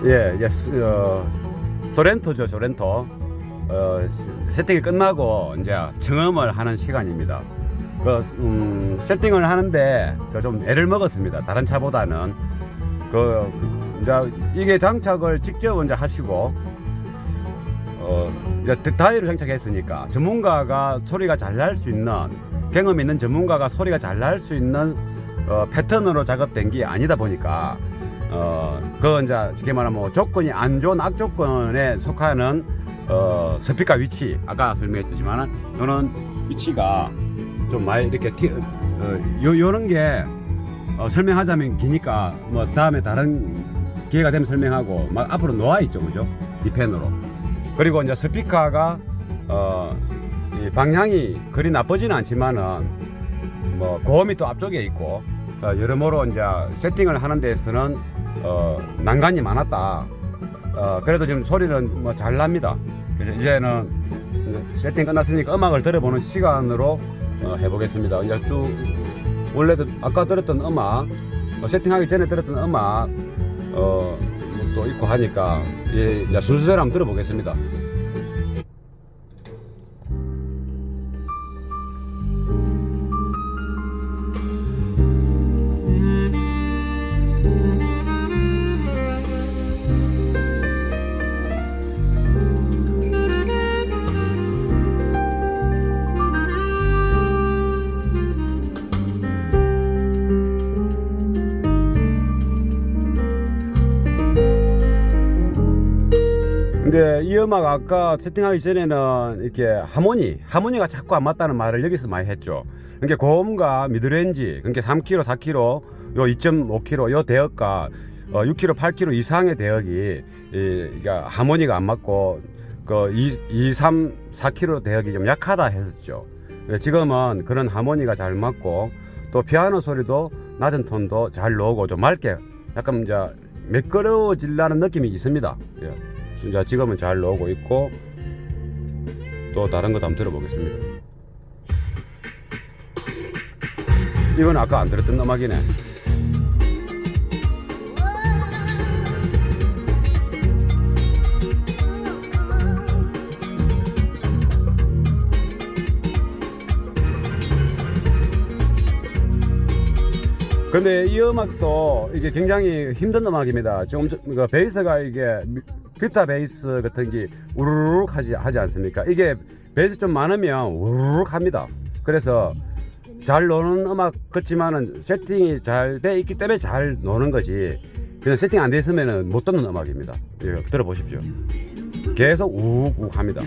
예, 예, 소렌토죠, 소렌토. 세팅이 끝나고 이제 청음을 하는 시간입니다. 세팅을 하는데 좀 애를 먹었습니다. 다른 차보다는. 이제 이게 장착을 직접 이제 하시고, 이제 다이로 장착했으니까 전문가가 소리가 잘 날 수 있는, 경험 있는 전문가가 소리가 잘 날 수 있는 패턴으로 작업된 게 아니다 보니까, 이제 쉽게 말하면 조건이 안 좋은 악조건에 속하는 스피커 위치, 아까 설명했지만은 요는 위치가 좀 많이 이렇게 요런 게 설명하자면 기니까 뭐 다음에 다른 기회가 되면 설명하고 막 앞으로 놓아 있죠, 그죠? 디펜으로. 그리고 이제 스피커가 이 방향이 그리 나쁘지는 않지만은 뭐 고음이 또 앞쪽에 있고 여러모로 이제 세팅을 하는 데서는 난간이 많았다. 그래도 지금 소리는 뭐 잘 납니다. 이제는 세팅 끝났으니까 음악을 들어보는 시간으로 해보겠습니다. 이제 쭉 원래도 아까 들었던 음악, 세팅하기 전에 들었던 음악 또 있고 하니까 이제 순서대로 한번 들어보겠습니다. 근데 이 음악 아까 세팅하기 전에는 이렇게 하모니가 자꾸 안 맞다는 말을 여기서 많이 했죠. 그러니까 고음과 미드레인지, 그러니까 3kg, 4kg, 요 2.5kg, 요 대역과 6kg, 8kg 이상의 대역이 그러니까 하모니가 안 맞고 2, 3, 4kg 대역이 좀 약하다 했었죠. 지금은 그런 하모니가 잘 맞고 또 피아노 소리도 낮은 톤도 잘 나오고 좀 맑게 약간 이제 매끄러워지려는 느낌이 있습니다. 자, 지금은 잘 나오고 있고 또 다른 것도 한번 들어보겠습니다. 이건 아까 안 들었던 음악이네. 근데 이 음악도 이게 굉장히 힘든 음악입니다. 지금 베이스가 이게 기타 베이스 같은 게 우르륵 하지 않습니까? 이게 베이스 좀 많으면 우르륵 합니다. 그래서 잘 노는 음악 같지만은 세팅이 잘 돼 있기 때문에 잘 노는 거지, 그냥 세팅 안 돼 있으면은 못 듣는 음악입니다. 예, 들어보십시오. 계속 우욱욱 합니다.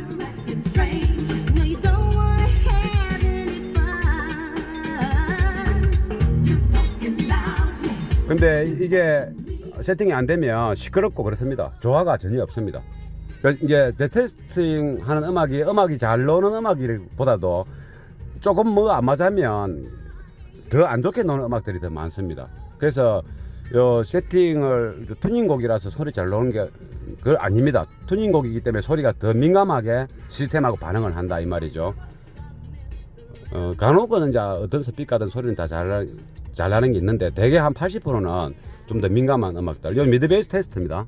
근데 이게 세팅이 안 되면 시끄럽고 그렇습니다. 조화가 전혀 없습니다. 이게 데테스팅 하는 음악이 잘 나오는 음악보다도 조금 뭐 안 맞으면 더 안 좋게 나오는 음악들이 더 많습니다. 그래서 요 세팅을 튜닝곡이라서 소리 잘 나오는 게 그건 아닙니다. 튜닝곡이기 때문에 소리가 더 민감하게 시스템하고 반응을 한다 이 말이죠. 간혹은 이제 어떤 스피커든 소리는 다 잘 나는 게 있는데 대개 한 80%는 좀 더 민감한 음악들. 이건 미드 베이스 테스트입니다.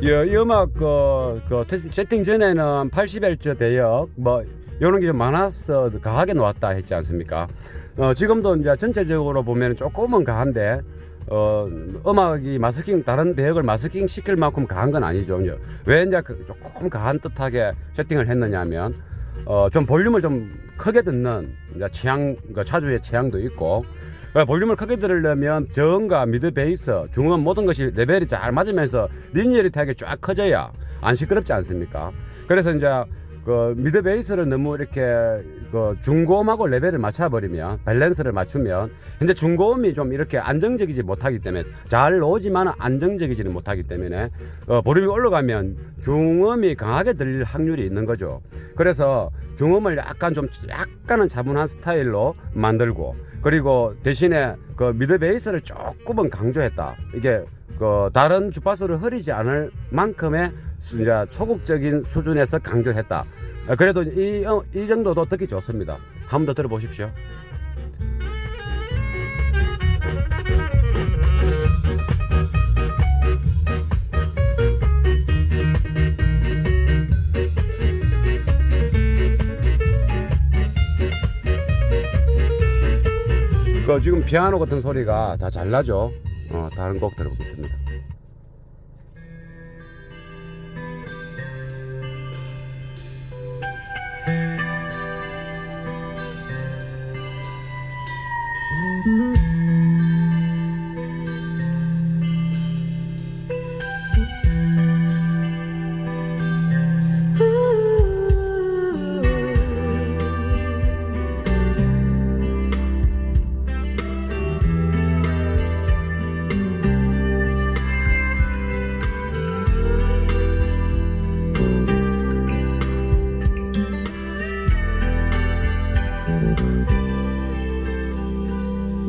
이 음악 세팅 전에는 80Hz 대역 뭐 이런 게 좀 많아서 가하게 나왔다 했지 않습니까? 지금도 이제 전체적으로 보면 조금은 가한데 음악이 다른 대역을 마스킹 시킬 만큼 가한 건 아니죠. 왜 이제 조금 가한 듯하게 세팅을 했느냐면 좀 볼륨을 좀 크게 듣는 이제 차주의 취향도 있고, 볼륨을 크게 들으려면 저음과 미드 베이스, 중음 모든 것이 레벨이 잘 맞으면서 리니어리티하게 쫙 커져야 안 시끄럽지 않습니까? 그래서 이제 그 미드 베이스를 너무 이렇게 그 중고음하고 레벨을 맞춰버리면 밸런스를 맞추면 현재 중고음이 좀 이렇게 안정적이지 못하기 때문에 잘 나오지만 안정적이지는 못하기 때문에 볼륨이 올라가면 중음이 강하게 들릴 확률이 있는 거죠. 그래서 중음을 약간은 차분한 스타일로 만들고 그리고 대신에 그 미드 베이스를 조금은 강조했다. 이게 그 다른 주파수를 흐리지 않을 만큼의 이제 소극적인 수준에서 강조했다. 그래도 이 정도도 듣기 좋습니다. 한 번 더 들어보십시오. 그 지금 피아노 같은 소리가 다 잘 나죠. 다른 곡 들어보겠습니다.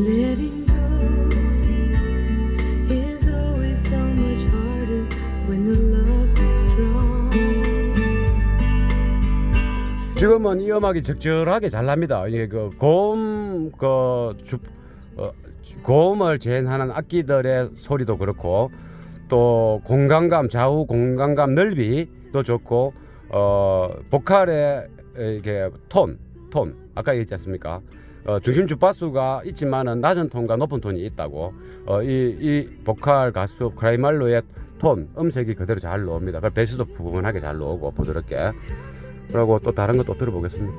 Letting go is always so much harder when the love is strong. 지금은 이 음악이 적절하게 잘 납니다. 이게 그 고음을 재현하는 악기들의 소리도 그렇고 또 공간감, 좌우 공간감 넓이도 좋고 보컬의 이게 톤 아까 얘기했지 않습니까? 중심 주파수가 있지만은 낮은 톤과 높은 톤이 있다고. 이 보컬 가수 크라이말로의 톤, 음색이 그대로 잘 나옵니다. 그 베이스도 부분하게 잘 나오고 부드럽게. 그리고 또 다른 것도 들어보겠습니다.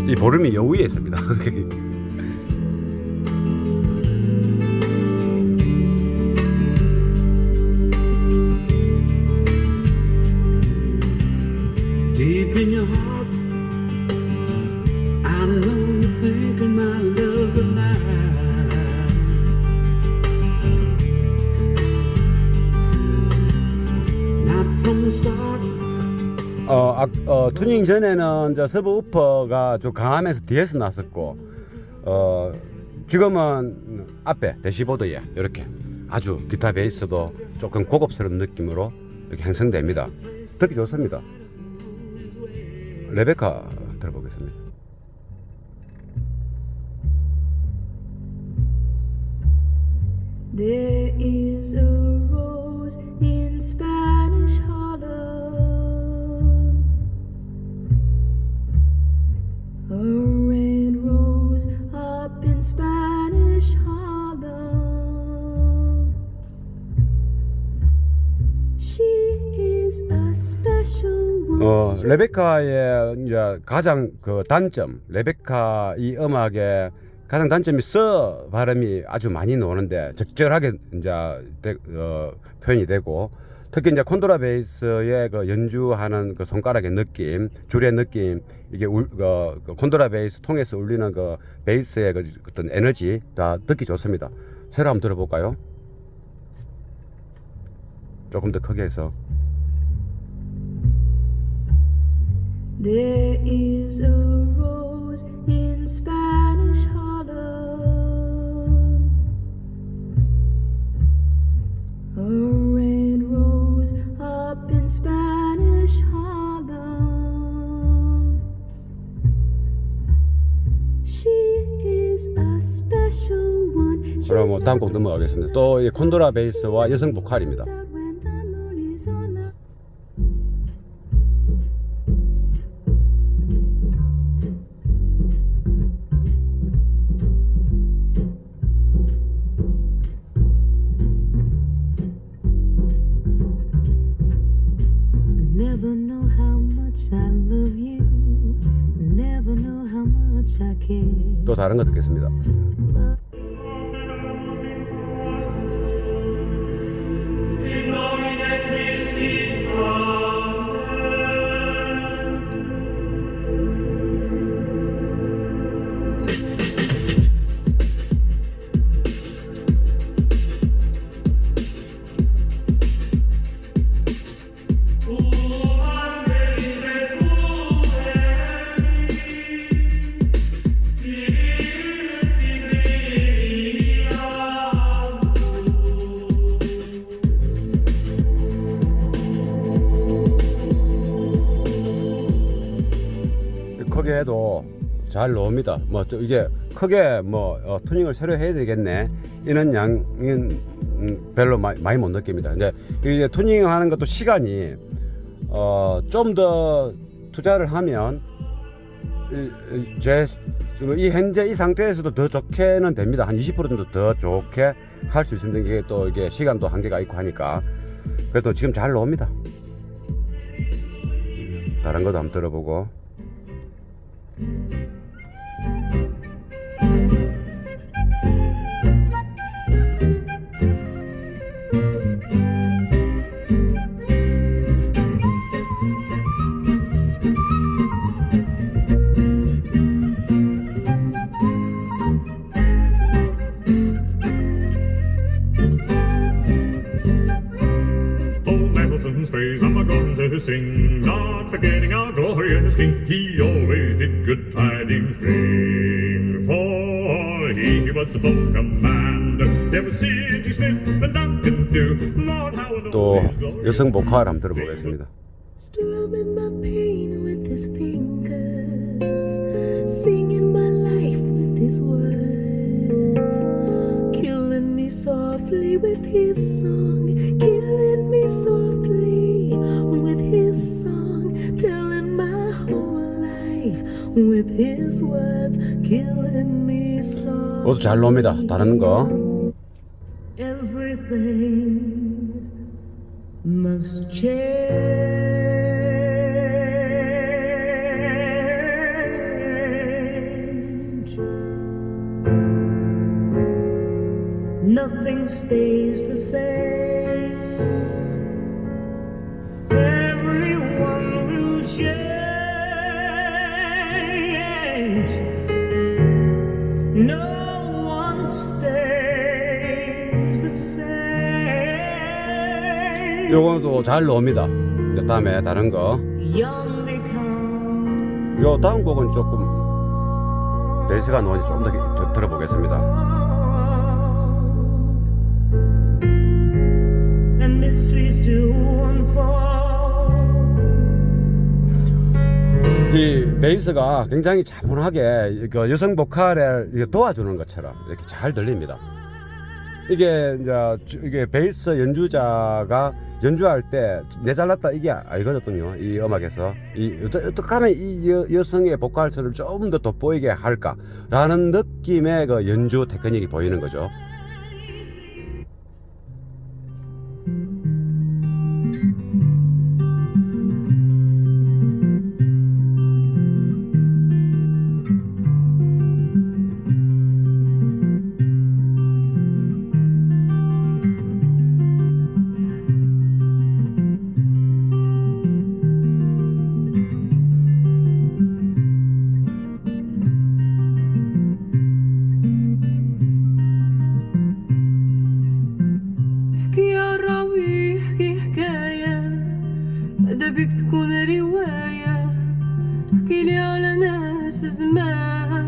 이 볼륨이 요 위에 있습니다. Deep in your heart, I know you're thinking my love alive. Not from the start. 투닝 전에는 저 서브 우퍼가 좀 강하면서 뒤에서 났었고, 지금은 앞에 대시보드에 이렇게 아주 기타 베이스도 조금 고급스러운 느낌으로 이렇게 형성됩니다. 듣기 좋습니다. 레베카 들어보겠습니다. There is a rose in Spanish Harlem, a red rose up in Spanish Harlem. She is a special one. 레베카의 이제 가장 그 단점, 레베카 이 음악의 가장 단점이 서 발음이 아주 많이 나오는데 적절하게 이제 표현이 되고, 특히 이제 콘드라 베이스의 그 연주하는 그 손가락의 느낌, 줄의 느낌, 이게 콘드라 베이스 통해서 울리는 그 베이스의 그 어떤 에너지 다 듣기 좋습니다. 새로 한번 들어볼까요? 조금 더 크게 해서. There is a rose in Spanish Harlem, a red rose up in Spanish Harlem. She is a special one. 그럼 뭐 다음 곡 넘어가겠습니다. 또 이 콘드라 베이스와 여성 보컬입니다. When the moon is on the Never know how much I love you. Never know how much I care. 또 다른 거 듣겠습니다. In 이렇게 해도 잘 나옵니다. 뭐 이게 크게 뭐 튜닝을 새로 해야 되겠네 이런 양은 별로 많이 못 느낍니다. 근데 이게 튜닝하는 것도 시간이 좀 더 투자를 하면 이 현재 이 상태에서도 더 좋게는 됩니다. 한 20% 정도 더 좋게 할 수 있습니다. 이게 또 이게 시간도 한계가 있고 하니까. 그래도 지금 잘 나옵니다. 다른 것도 한번 들어보고. Old Nicholson's praise I'm going to sing, not forgetting our glorious king. He always did good tidings bring, for he was the bold commander. There was Sidney Smith and Duncan too. Lord, how an 또 always glorious 여성 보컬 한번 들어보겠습니다. Strumming my pain with his fingers, singing my life with his words, killing me softly with his song, killing me softly with his song, telling my whole life with his words, killing me softly. 모두 잘 나옵니다. 다른 거. Everything must change. Nothing stays the same. Everyone will change. No one stays the same. 요것도 잘 나옵니다. 그 다음에 다른 거. Young become 요 다음 곡은 조금 베이스가 나오는지 좀 더 들어보겠습니다. and mysteries to unfold. 이 베이스가 굉장히 차분하게 그 여성 보컬을 이렇게 도와주는 것처럼 이렇게 잘 들립니다. 이게 이게 베이스 연주자가 연주할 때 내 잘났다 이게 아니거든요. 이 음악에서 어떻게 하면 이 여성의 보컬스를 좀 더 돋보이게 할까라는 느낌의 그 연주 테크닉이 보이는 거죠. احكي يا راوي احكي حكاية أدبك تكون رواية احكي لي على ناس زمان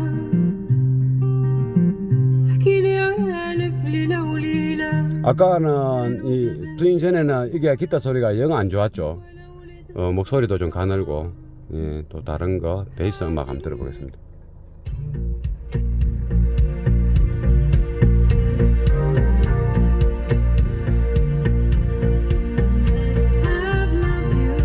احكي لي على ألف ليلة وليلة 아까는 이 트윈 전에는 이게 기타 소리가 영 안 좋았죠. 목소리도 좀 가늘고. 예, 또 다른 거 베이스 음악 한번 들어보겠습니다. I've loved you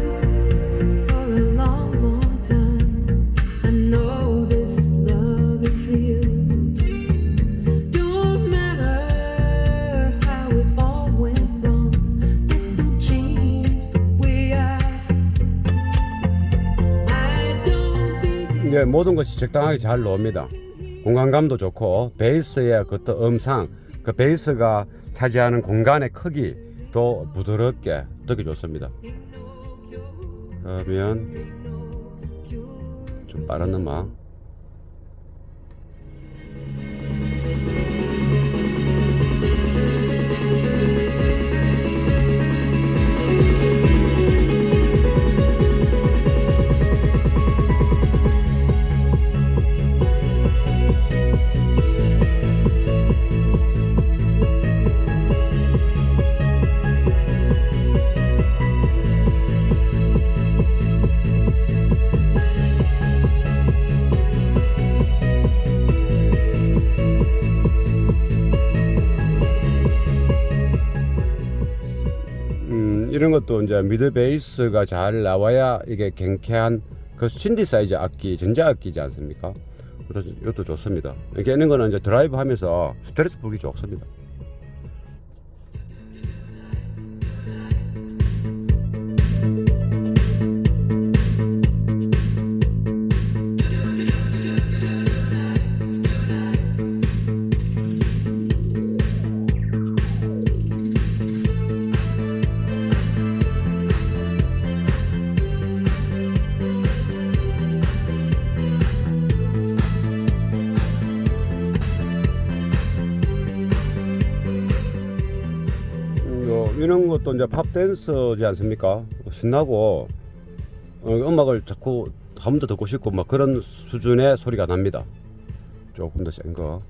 for a long, long time. I know this love is real. Don't matter how it all went wrong. That don't change the way I don't be. 이제 모든 것이 적당하게 잘 나옵니다. 공간감도 좋고 베이스의 그 또 음상, 그 베이스가 차지하는 공간의 크기도 부드럽게 듣기 좋습니다. 그러면 좀 빠른 음악. 이런 것도 이제 미드 베이스가 잘 나와야 이게 경쾌한 그 신디사이저 악기, 전자악기지 않습니까? 그래서 이것도 좋습니다. 이렇게 있는 거는 이제 드라이브 하면서 스트레스 풀기 좋습니다. 이런 것도 이제 팝 댄스지 않습니까? 신나고 음악을 자꾸 한 번 더 듣고 싶고 막 그런 수준의 소리가 납니다. 조금 더 센 거.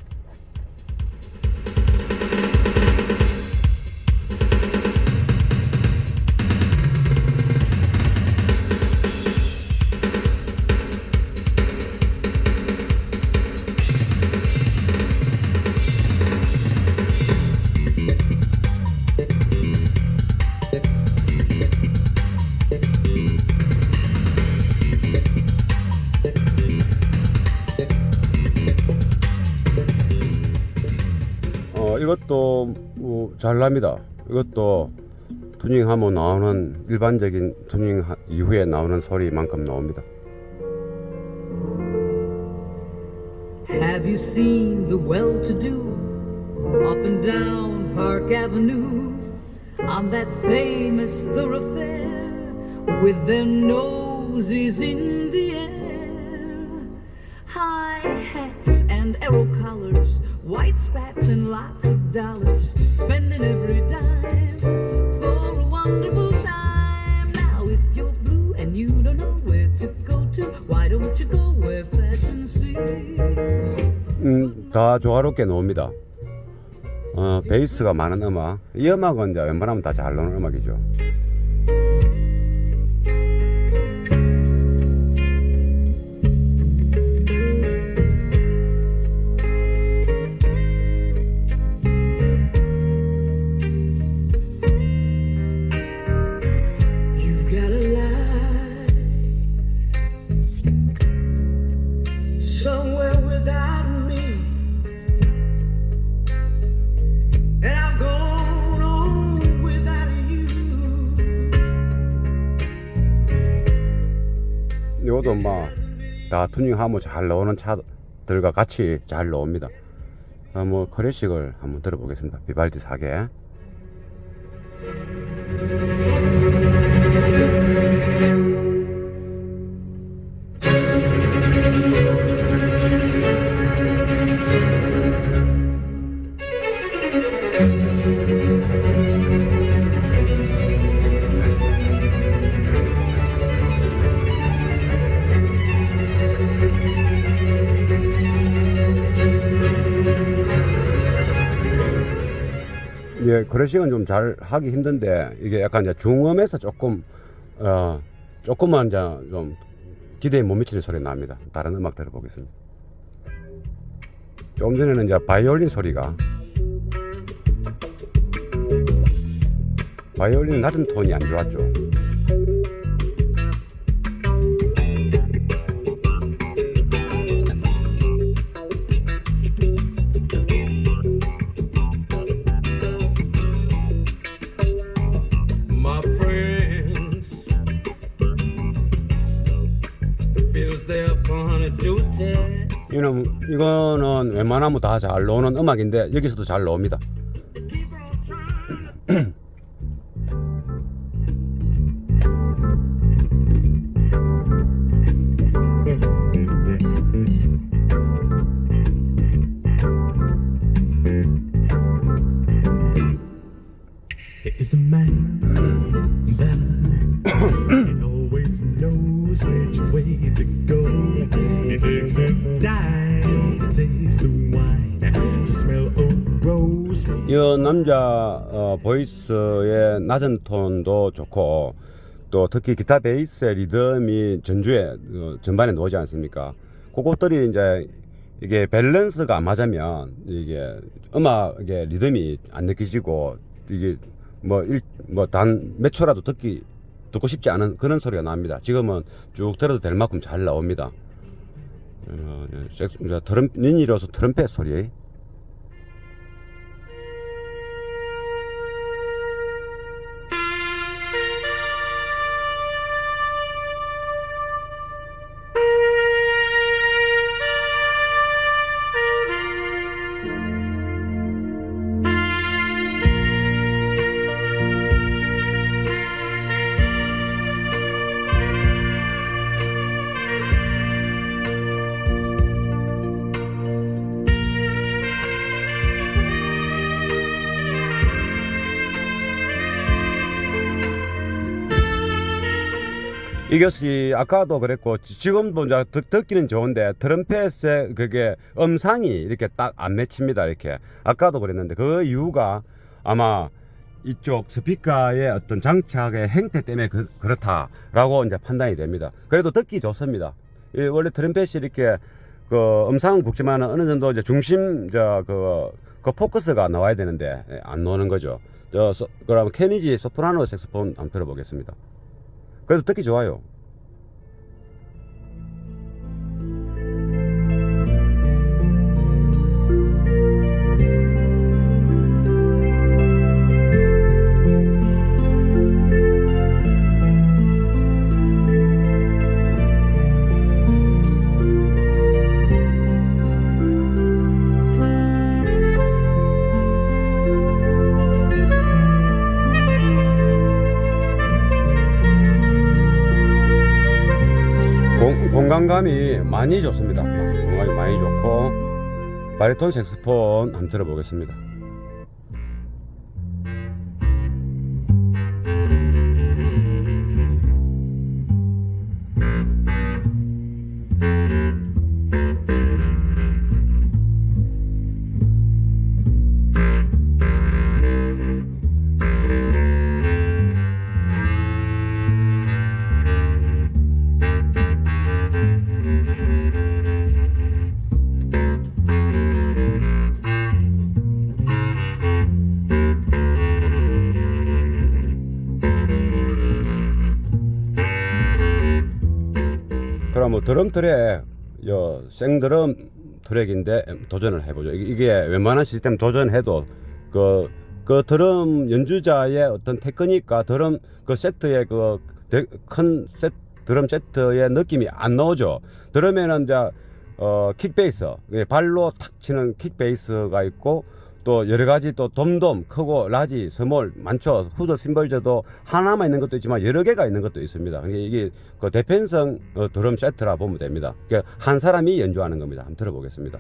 이것도 잘 납니다. 이것도 튜닝하면 나오는 일반적인 튜닝 이후에 나오는 소리만큼 나옵니다. Have you seen the well-to-do up and down Park Avenue on that famous thoroughfare with their noses in the air? High hats and arrow collars, white spats and lots of dollars, spending every dime for a wonderful time. Now if you're blue and you don't know where to go to, why don't you go where fashion sees? 다 조화롭게 나옵니다. 베이스가 많은 음악, 이 음악은 이제 웬만하면 다 잘 나오는 음악이죠. Somewhere without me, and I've gone on without you. 이것도 다 튜닝하면 잘 나오는 차들과 같이 잘 나옵니다. 뭐 클래식을 한번 들어보겠습니다. 비발디 사계. 예, 클래식은 좀 잘 하기 힘든데 이게 약간 이제 중음에서 조금만 이제 좀 기대에 못 미치는 소리 납니다. 다른 음악 들어보겠습니다. 조금 전에는 이제 바이올린 소리가, 바이올린 낮은 톤이 안 좋았죠. My friends feels they're upon a duty. 이거는 웬만하면 다 잘 나오는 음악인데 여기서도 잘 나옵니다. Keep on trying. Is a man that always knows which way to go. He takes his time to taste the wine, to smell a rose. 이 남자 보이스의 낮은 톤도 좋고 또 특히 기타 베이스의 리듬이 전주에 전반에 나오지 않습니까? 그것들이 이제 이게 밸런스가 안 맞으면 이게 음악의 리듬이 안 느껴지고 이게 뭐 단 몇 초라도 듣고 싶지 않은 그런 소리가 납니다. 지금은 쭉 들어도 될 만큼 잘 나옵니다. 니니로서 트럼펫 소리. 이것이 아까도 그랬고 지금도 이제 듣기는 좋은데 트럼펫의 그게 음상이 이렇게 딱 안 맺힙니다. 이렇게 아까도 그랬는데 그 이유가 아마 이쪽 스피커의 어떤 장착의 행태 때문에 그렇다라고 이제 판단이 됩니다. 그래도 듣기 좋습니다. 원래 트럼펫이 이렇게 그 음상은 굵지만 어느 정도 이제 중심 그 포커스가 나와야 되는데 안 나오는 거죠. 그러면 케니지 소프라노 색소폰 한번 들어보겠습니다. 그래서 듣기 좋아요. 공간감이 많이 좋습니다. 공간감이 많이 좋고 바리톤 색소폰 한번 들어보겠습니다. 그럼 뭐 드럼 트랙, 생드럼 트랙인데 도전을 해보죠. 이게 웬만한 시스템 도전해도 그 드럼 연주자의 어떤 테크닉과 드럼 그 세트의 큰 드럼 세트의 느낌이 안 나오죠. 드럼에는 이제 킥베이스, 발로 탁 치는 킥베이스가 있고 또 여러 가지 또 돔돔 크고 라지 스몰 많죠. 후드 심벌저도 하나만 있는 것도 있지만 여러 개가 있는 것도 있습니다. 이게 그 대편성 드럼 세트라 보면 됩니다. 한 사람이 연주하는 겁니다. 한번 들어보겠습니다.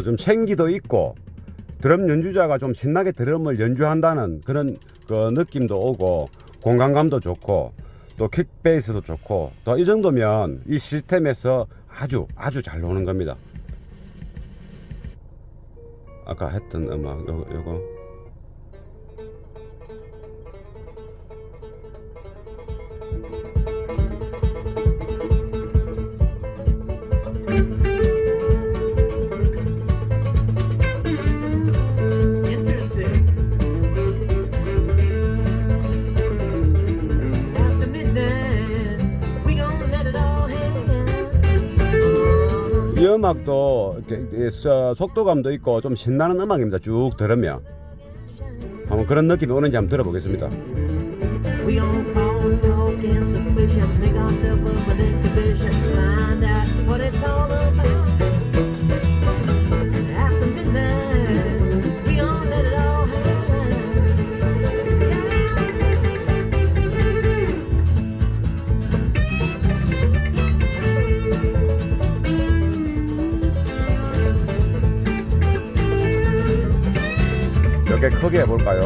좀 생기도 있고 드럼 연주자가 좀 신나게 드럼을 연주한다는 그런 그 느낌도 오고 공간감도 좋고 또 킥베이스도 좋고 또 이 정도면 이 시스템에서 아주 잘 노는 겁니다. 아까 했던 음악 요거 음악도 이렇게 속도감도 있고 좀 신나는 음악입니다. 쭉 들으면 한번 그런 느낌이 오는지 한번 들어보겠습니다. We gon' cause talk and suspicion, make ourselves up an exhibition, find out what it's all about. After midnight, we gon' let it all hang. 몇 개 크게 해볼까요?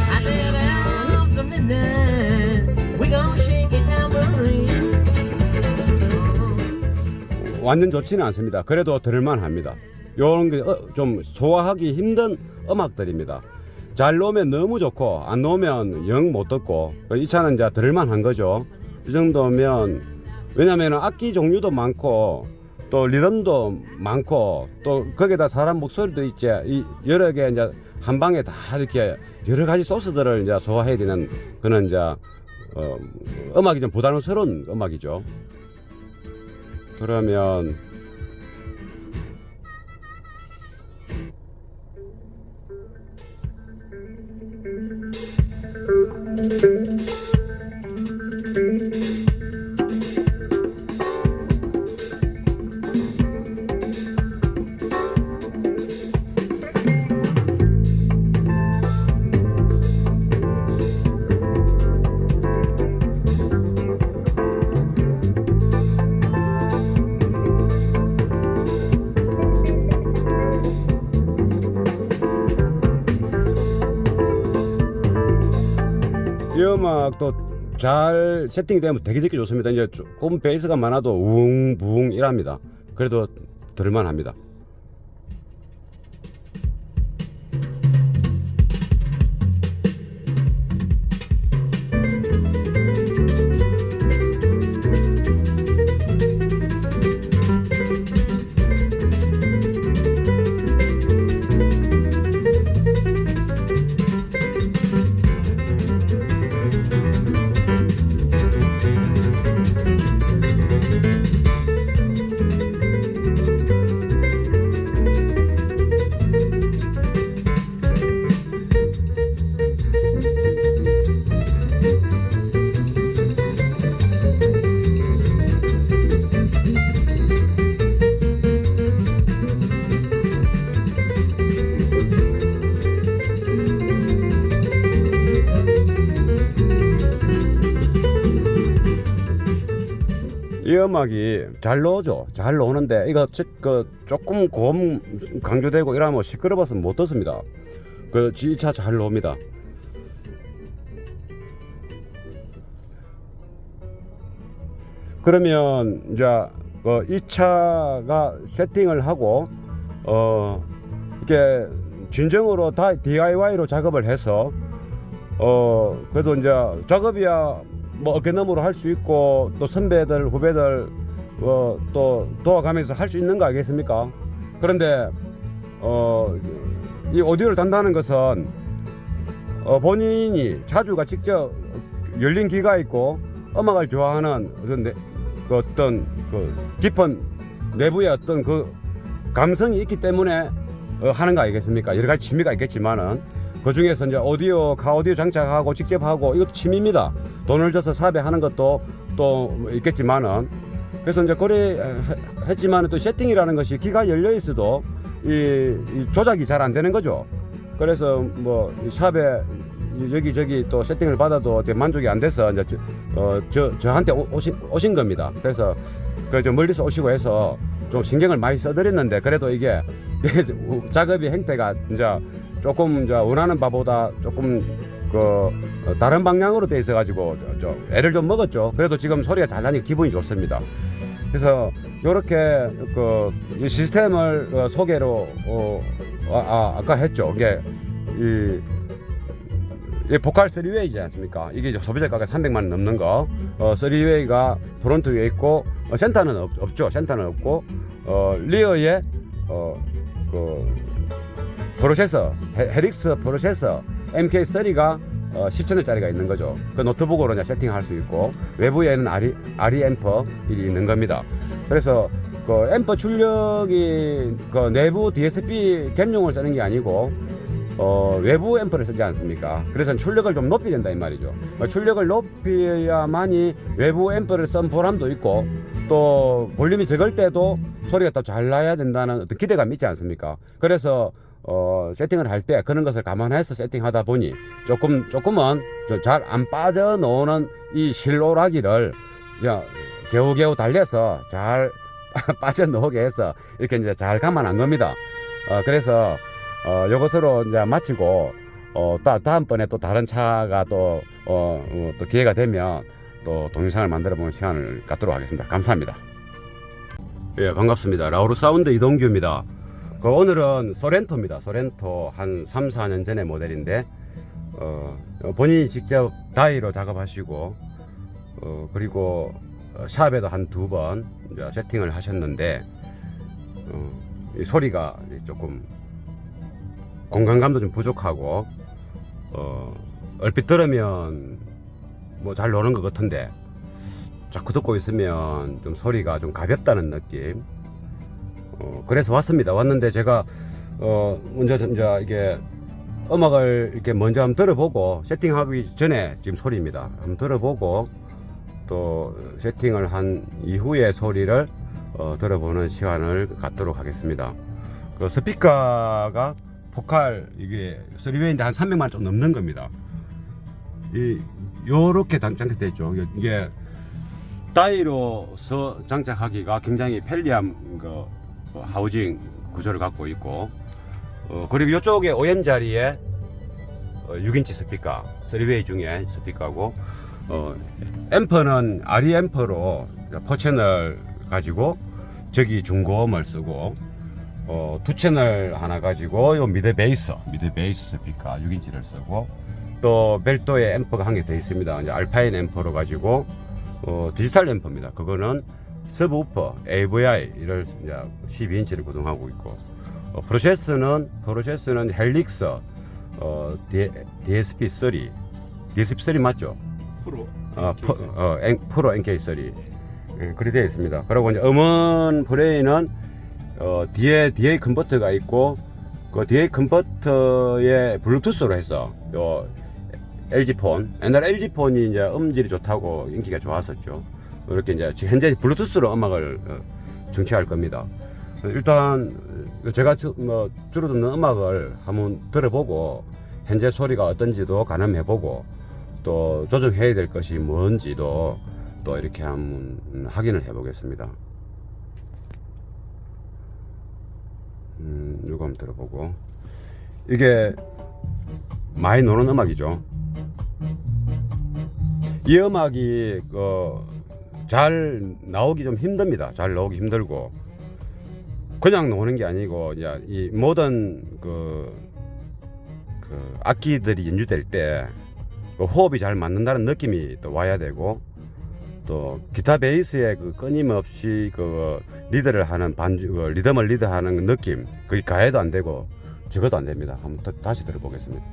I said after midnight, we gon' shake a tambourine. 완전 좋지는 않습니다. 그래도 들을만합니다. 요런 게 좀 소화하기 힘든 음악들입니다. 잘 놓으면 너무 좋고 안 놓으면 영 못 듣고 이 차는 이제 들을만한 거죠. 이 정도면 왜냐면 악기 종류도 많고 또 리듬도 많고 또 거기다 사람 목소리도 있지 이 여러 개 이제 한 방에 다 이렇게 여러 가지 소스들을 이제 소화해야 되는 그런 이제 음악이 좀 부담스러운 음악이죠. 그러면 이 음악도 잘 세팅이 되면 되게 듣기 좋습니다. 이제 조금 베이스가 많아도 웅붕 이랍니다. 그래도 들을만합니다. 이 음악이 잘 나오죠. 잘 나오는데 이거 조금 고음 강조되고 이러면 시끄러워서 못 듣습니다. 그 이 차 잘 나옵니다. 그러면 이제 이 차가 세팅을 하고 이렇게 진정으로 다 DIY로 작업을 해서 그래도 이제 작업이야 뭐 어깨너머로 할 수 있고 또 선배들 후배들 또 도와가면서 할 수 있는 거 아니겠습니까? 그런데 이 오디오를 단다는 것은 본인이 차주가 직접 열린 귀가 있고 음악을 좋아하는 어떤 깊은 내부의 어떤 그 감성이 있기 때문에 하는 거 아니겠습니까? 여러 가지 취미가 있겠지만은 그 중에서 이제 카오디오 장착하고 직접 하고 이것도 취미입니다. 돈을 줘서 삽입하는 것도 또 있겠지만은 그래서 이제 그래 했지만은 또 세팅이라는 것이 귀가 열려 있어도 이 조작이 잘 안 되는 거죠. 그래서 뭐 샵에 여기저기 또 세팅을 받아도 만족이 안 돼서 이제 저한테 오신 겁니다. 그래서 좀 멀리서 오시고 해서 좀 신경을 많이 써드렸는데 그래도 이게 작업의 행태가 이제 조금 이제 원하는 바보다 조금 다른 방향으로 돼 있어 가지고 애를 좀 먹었죠. 그래도 지금 소리가 잘 나니까 기분이 좋습니다. 그래서 이렇게 이 시스템을 소개로 아까 했죠. 이게 이 보컬 3웨이지 않습니까? 이게 소비자가가 300만 원 넘는 거 3웨이가 프론트 위에 있고 센터는 없죠. 센터는 없고 리어에 그 프로세서 헬릭스 프로세서 MK3가 10채널짜리가 있는 거죠. 그 노트북으로 이제 세팅할 수 있고 외부에는 RE 앰퍼 있는 겁니다. 그래서 그 앰퍼 출력이 그 내부 DSP 갬용을 쓰는 게 아니고 외부 앰프를 쓰지 않습니까? 그래서 출력을 좀 높여야 된다 이 말이죠. 출력을 높여야만이 외부 앰프를 쓴 보람도 있고 또 볼륨이 적을 때도 소리가 더 잘 나야 된다는 어떤 기대감이 있지 않습니까? 그래서 세팅을 할 때 그런 것을 감안해서 세팅하다 보니 조금은 잘 안 빠져나오는 이 실오라기를 겨우겨우 달래서 잘 빠져나오게 해서 이렇게 이제 잘 감안한 겁니다. 그래서 요것으로 이제 마치고 다음번에 또 다른 차가 또 기회가 되면 또 동영상을 만들어 보는 시간을 갖도록 하겠습니다. 감사합니다. 예, 반갑습니다. 라우르 사운드 이동규입니다. 오늘은 소렌토입니다. 소렌토 한 3, 4년 전의 모델인데 본인이 직접 다이로 작업하시고 그리고 샵에도 한 2번 세팅을 하셨는데 이 소리가 조금 공간감도 좀 부족하고 얼핏 들으면 뭐 잘 노는 것 같은데 자꾸 듣고 있으면 좀 소리가 좀 가볍다는 느낌. 그래서 왔는데 제가 먼저 이게 음악을 이렇게 먼저 한번 들어보고 세팅하기 전에 지금 소리입니다. 한번 들어보고 또 세팅을 한 이후의 소리를 들어보는 시간을 갖도록 하겠습니다. 그 스피커가 포칼 이게 3웨이인데 한 300만 좀 넘는 겁니다. 요렇게 장착되어 있죠. 이게 다이로서 장착하기가 굉장히 편리한 그 하우징 구조를 갖고 있고 그리고 이쪽에 OM 자리에 6인치 스피커 3웨이 중에 스피커고 앰프는 RE 앰프로 4채널 가지고 저기 중고음을 쓰고 2채널 하나 가지고 요 미드 베이스 스피커 6인치를 쓰고 또 별도의 앰프가 한 개 더 있습니다. 이제 알파인 앰프로 가지고 디지털 앰프입니다. 그거는 서브우퍼 AVI를 12인치를 구동하고 있고 프로세스는 헬릭스 DSP3 DSP3 맞죠? 프로 NK3 그렇게 되어 있습니다. 그리고 이제 음원 플레이는 뒤에 DA 컨버터가 있고 그 DA 컨버터에 블루투스로 해서 요 LG폰 옛날 LG폰이 이제 음질이 좋다고 인기가 좋았었죠. 이렇게 이제 현재 블루투스로 음악을 정치할 겁니다. 일단 제가 주로 듣는 음악을 한번 들어보고 현재 소리가 어떤지도 가늠해보고 또 조정해야 될 것이 뭔지도 또 이렇게 한번 확인을 해보겠습니다. 이거 한번 들어보고 이게 많이 노는 음악이죠. 이 음악이 잘 나오기 좀 힘듭니다. 잘 나오기 힘들고 그냥 노는 게 아니고 이 모든 그 악기들이 연주될 때 호흡이 잘 맞는다는 느낌이 또 와야 되고 또 기타 베이스에 끊임없이 리드를 하는 리듬을 리드하는 느낌 그게 가해도 안 되고 적어도 안 됩니다. 한번 다시 들어보겠습니다.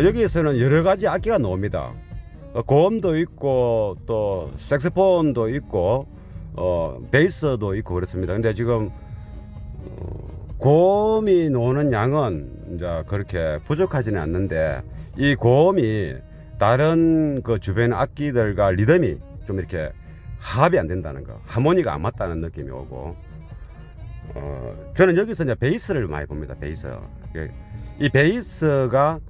여기에서는 여러 가지 악기가 나옵니다. 고음도 있고 또 색소폰도 있고 베이스도 있고 그렇습니다. 근데 지금 고음이 나오는 양은 이제 그렇게 부족하지는 않는데 이 고음이 다른 그 주변 악기들과 리듬이 좀 이렇게 합이 안 된다는 거, 하모니가 안 맞다는 느낌이 오고 저는 여기서 이제 베이스를 많이 봅니다. 베이스. 이 베이스가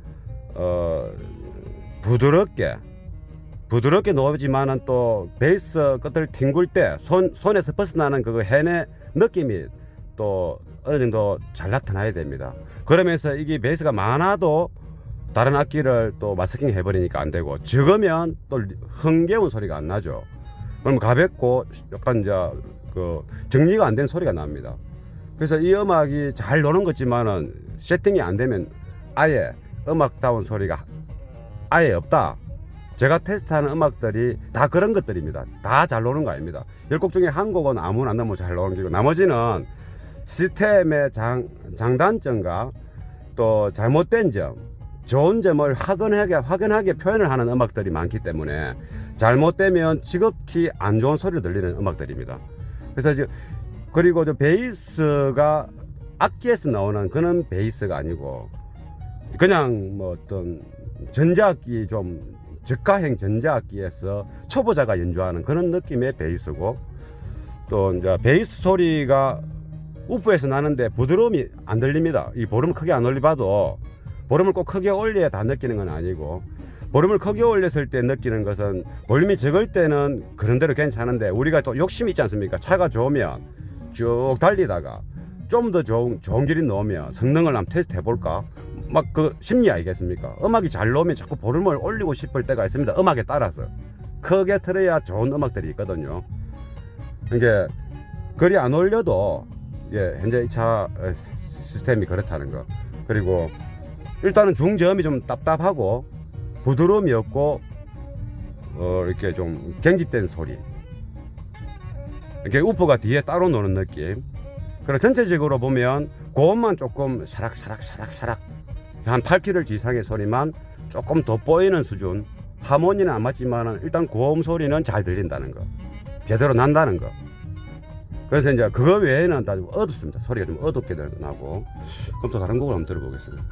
부드럽게 놓지만은 또 베이스 끝을 튕굴 때 손에서 벗어나는 그 해내 느낌이 또 어느 정도 잘 나타나야 됩니다. 그러면서 이게 베이스가 많아도 다른 악기를 또 마스킹 해버리니까 안 되고, 적으면 또 흥겨운 소리가 안 나죠. 그럼 가볍고 약간 이제 그 정리가 안 된 소리가 납니다. 그래서 이 음악이 잘 노는 거지만은 세팅이 안 되면 아예 음악다운 소리가 아예 없다. 제가 테스트하는 음악들이 다 그런 것들입니다. 다 잘 노는 거 아닙니다. 10곡 중에 한 곡은 아무나 너무 잘 노는 거고, 나머지는 시스템의 장단점과 또 잘못된 점, 좋은 점을 확연하게 표현을 하는 음악들이 많기 때문에 잘못되면 지극히 안 좋은 소리로 들리는 음악들입니다. 그래서 그리고 저 베이스가 악기에서 나오는 그런 베이스가 아니고, 그냥 뭐 어떤 전자악기, 좀 저가형 전자악기에서 초보자가 연주하는 그런 느낌의 베이스고, 또 이제 베이스 소리가 우프에서 나는데 부드러움이 안 들립니다. 이 볼륨을 크게 안 올려봐도, 볼륨을 꼭 크게 올려야 다 느끼는 건 아니고, 볼륨을 크게 올렸을 때 느끼는 것은 볼륨이 적을 때는 그런 대로 괜찮은데, 우리가 또 욕심이 있지 않습니까? 차가 좋으면 쭉 달리다가 좀 더 좋은 길이 넣으면 성능을 한번 테스트 해볼까? 막 그 심리 아니겠습니까? 음악이 잘 나오면 자꾸 볼륨을 올리고 싶을 때가 있습니다. 음악에 따라서 크게 틀어야 좋은 음악들이 있거든요. 이게 그리 안 올려도 현재 이 차 시스템이 그렇다는 거. 그리고 일단은 중저음이 좀 답답하고 부드러움이 없고 이렇게 좀 경직된 소리, 이렇게 우퍼가 뒤에 따로 노는 느낌. 그리고 전체적으로 보면 고음만 조금 샤락샤락 한 8kHz 이상의 소리만 조금 돋보이는 수준. 하모니는 안 맞지만 일단 고음 소리는 잘 들린다는 거, 제대로 난다는 거. 그래서 이제 그거 외에는 다 어둡습니다. 소리가 좀 어둡게 나고. 그럼 또 다른 곡을 한번 들어보겠습니다.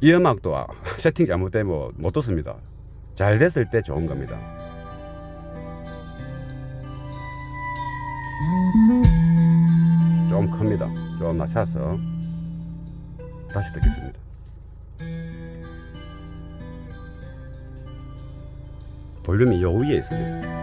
이 음악도 세팅 잘못되면 못 듣습니다. 잘 됐을 때 좋은 겁니다. 좀 큽니다. 좀 낮춰서 다시 듣겠습니다. 볼륨이 요 위에 있습니다.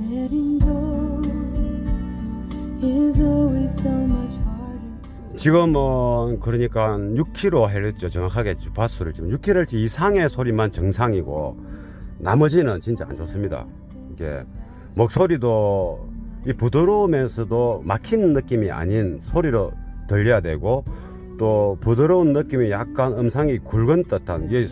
Letting go is always so much harder. 지금은 그러니까 6kHz 정확하게 주파수를 지금 6kHz 이상의 소리만 정상이고, 나머지는 진짜 안 좋습니다. 이게 목소리도 이 부드러우면서도 막힌 느낌이 아닌 소리로 들려야 되고, 또 부드러운 느낌이 약간 음상이 굵은 듯한, 이게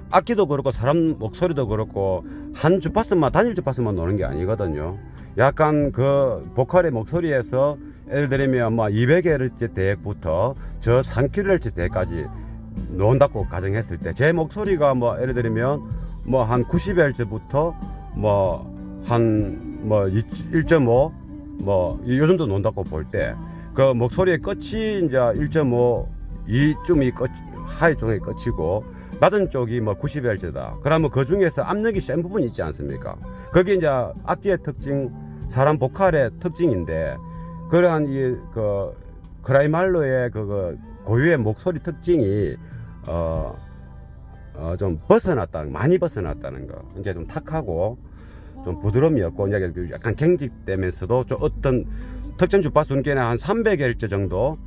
악기도 그렇고 사람 목소리도 그렇고 한 주파수만, 단일 주파수만 노는 게 아니거든요. 약간 그 보컬의 목소리에서 예를 들면 뭐 200Hz 대부터 저 3kHz 대까지 놓는다고 가정했을 때, 제 목소리가 뭐 예를 들면 뭐 한 90Hz부터 뭐 한 뭐 1.5 뭐 요 정도 놓는다고 볼 때, 그 목소리의 끝이 이제 1.5 2쯤이 끝, 하이 쪽이 끝이고 낮은 쪽이 뭐 90Hz다. 그러면 그 중에서 압력이 센 부분이 있지 않습니까? 그게 이제 악기의 특징, 사람 보컬의 특징인데, 그러한 이 그 크라이말로의 그 고유의 목소리 특징이 좀 벗어났다는, 많이 벗어났다는 거. 이제 좀 탁하고 좀 부드러움이 없고, 이제 약간 경직되면서도 좀 어떤 특정 주파수 운계는 한 300Hz 정도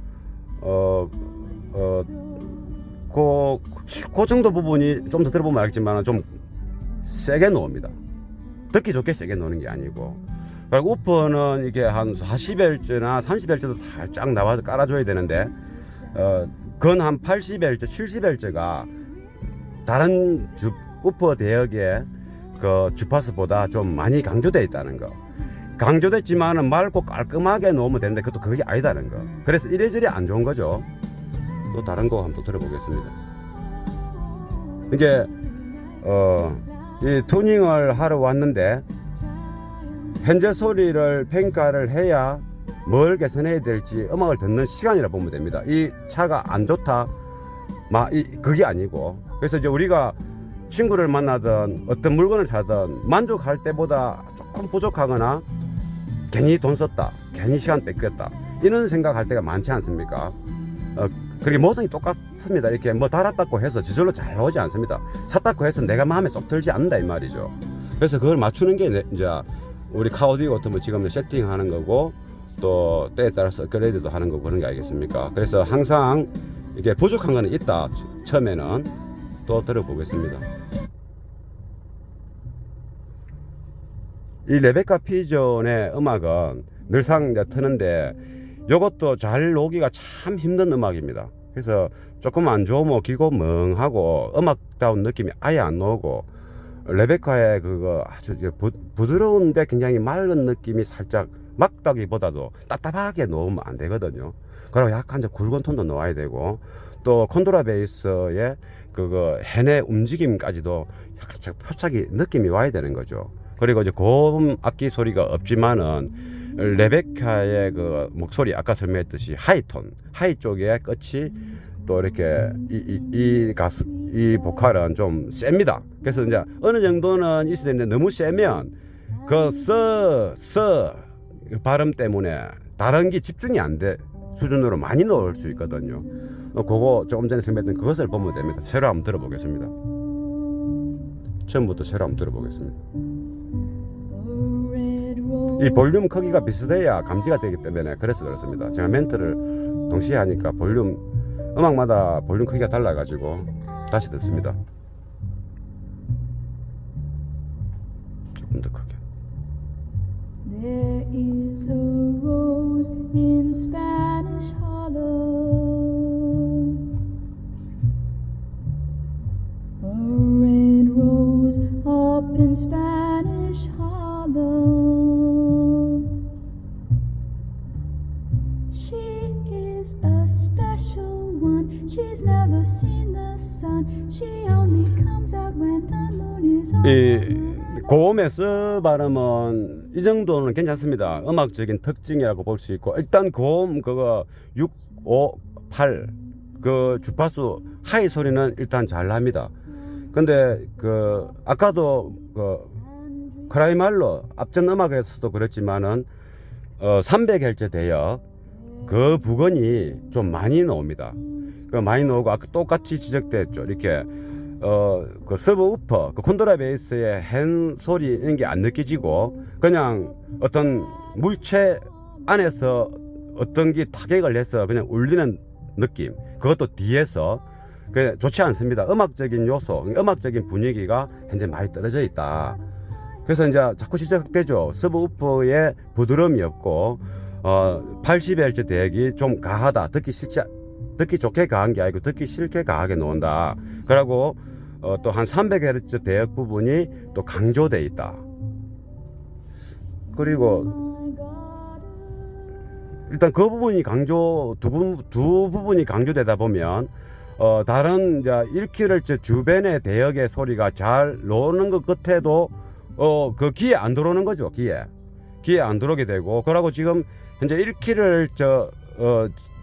그 정도 부분이 좀 더 들어보면 알겠지만 좀 세게 놓습니다. 듣기 좋게 세게 놓는 게 아니고. 그리고 우퍼는 이게 한 40Hz나 30Hz도 살짝 나와서 깔아줘야 되는데, 그건 한 80Hz, 70Hz가 다른 우퍼 대역의 그 주파수보다 좀 많이 강조되어 있다는 거. 강조됐지만은 맑고 깔끔하게 놓으면 되는데 그것도 그게 아니다는 거. 그래서 이래저래 안 좋은 거죠. 또 다른 거 한번 들어보겠습니다. 이게 이 튜닝을 하러 왔는데 현재 소리를 평가를 해야 뭘 개선해야 될지 음악을 듣는 시간이라 보면 됩니다. 이 차가 안 좋다, 그게 아니고. 그래서 이제 우리가 친구를 만나든 어떤 물건을 사든 만족할 때보다 조금 부족하거나 괜히 돈 썼다, 괜히 시간 뺏겼다, 이런 생각할 때가 많지 않습니까? 그게 모든 게 똑같습니다. 이렇게 뭐 달았다고 해서 저절로 잘 나오지 않습니다. 샀다고 해서 내가 마음에 쏙 들지 않는다 이 말이죠. 그래서 그걸 맞추는 게 이제 우리 카 오디오 같은 거 지금 세팅하는 거고, 또 때에 따라서 업그레이드도 하는 거고 그런 게 아니겠습니까? 그래서 항상 이게 부족한 거는 있다. 처음에는 또 들어보겠습니다. 이 레베카 피존의 음악은 늘상 이제 트는데 이것도 잘 놓기가 참 힘든 음악입니다. 그래서 조금 안 좋으면 기고 멍하고 음악다운 느낌이 아예 안 나오고, 레베카의 그거 아주 부드러운데 굉장히 맑은 느낌이 살짝 막다기보다도 답답하게 놓으면 안 되거든요. 그리고 약간 굵은 톤도 놓아야 되고, 또 콘드라 베이스의 그거 해내 움직임까지도 살짝 표착이 느낌이 와야 되는 거죠. 그리고 이제 고음 악기 소리가 없지만은 레베카의 그 목소리 아까 설명했듯이 하이톤, 하이 쪽의 끝이 또 이렇게 이 가수, 이 보컬은 좀 셉니다. 그래서 이제 어느 정도는 있어야 되는데 너무 세면 그 발음 때문에 다른 게 집중이 안 돼 수준으로 많이 넣을 수 있거든요. 그거 조금 전에 설명했던 그것을 보면 됩니다. 새로 한번 들어보겠습니다. 처음부터 새로 한번 들어보겠습니다. 이 볼륨 크기가 비슷해야 감지가 되기 때문에 그래서 그렇습니다. 제가 멘트를 동시에 하니까 음악마다 볼륨 크기가 달라가지고 다시 듣습니다. 조금 더 크게. There is a rose in Spanish Harlem, a red rose up in Spanish Harlem. She is a special one. She's never seen the sun. She only comes out when the moon is on. 이 고음의 스 발음은 이 정도는 괜찮습니다. 음악적인 특징이라고 볼 수 있고, 일단 고음 그거 6, 5, 8 그 주파수 하이 소리는 일단 잘 납니다. 근데 그 아까도 그 크라이말로 앞전 음악에서도 그랬지만은 300Hz 대역 그 부근이 좀 많이 나옵니다. 그 많이 나오고 아까 똑같이 지적됐죠. 이렇게 그 서브우퍼, 그 콘드라 베이스의 헨 소리 이런 게 안 느껴지고 그냥 어떤 물체 안에서 어떤 게 타격을 해서 그냥 울리는 느낌. 그것도 뒤에서 그 좋지 않습니다. 음악적인 요소, 음악적인 분위기가 현재 많이 떨어져 있다. 그래서 이제 자꾸 지적되죠. 서브우퍼의 부드러움이 없고 80Hz 대역이 좀 가하다. 듣기 좋게 가한 게 아니고 듣기 싫게 가하게 나온다. 그리고 또 한 300Hz 대역 부분이 또 강조돼 있다. 그리고 일단 그 부분이 두 부분이 강조되다 보면 다른 이제 1kHz 주변의 대역의 소리가 잘 나오는 것 같아도 그 귀에 안 들어오는 거죠. 귀에 안 들어오게 되고, 그러고 지금 현재 1kHz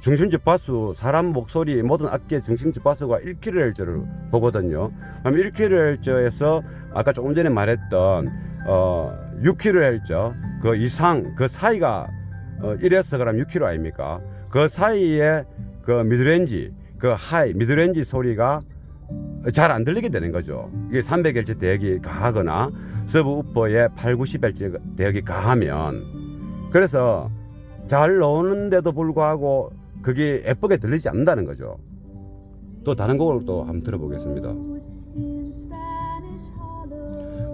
중심 주파수, 사람 목소리 모든 악기의 중심 주파수가 1kHz를 보거든요. 그럼 1kHz에서 아까 조금 전에 말했던 6kHz 그 이상 그 사이가 1에서 그럼 6kHz 아닙니까? 그 사이에 그 미드레인지, 그 하이 미드레인지 소리가 잘 안 들리게 되는 거죠. 이게 300Hz 대역이 가하거나 서브우퍼의 8, 90Hz 대역이 가하면, 그래서 잘 나오는데도 불구하고 그게 예쁘게 들리지 않는다는 거죠. 또 다른 곡을 또 한번 들어보겠습니다.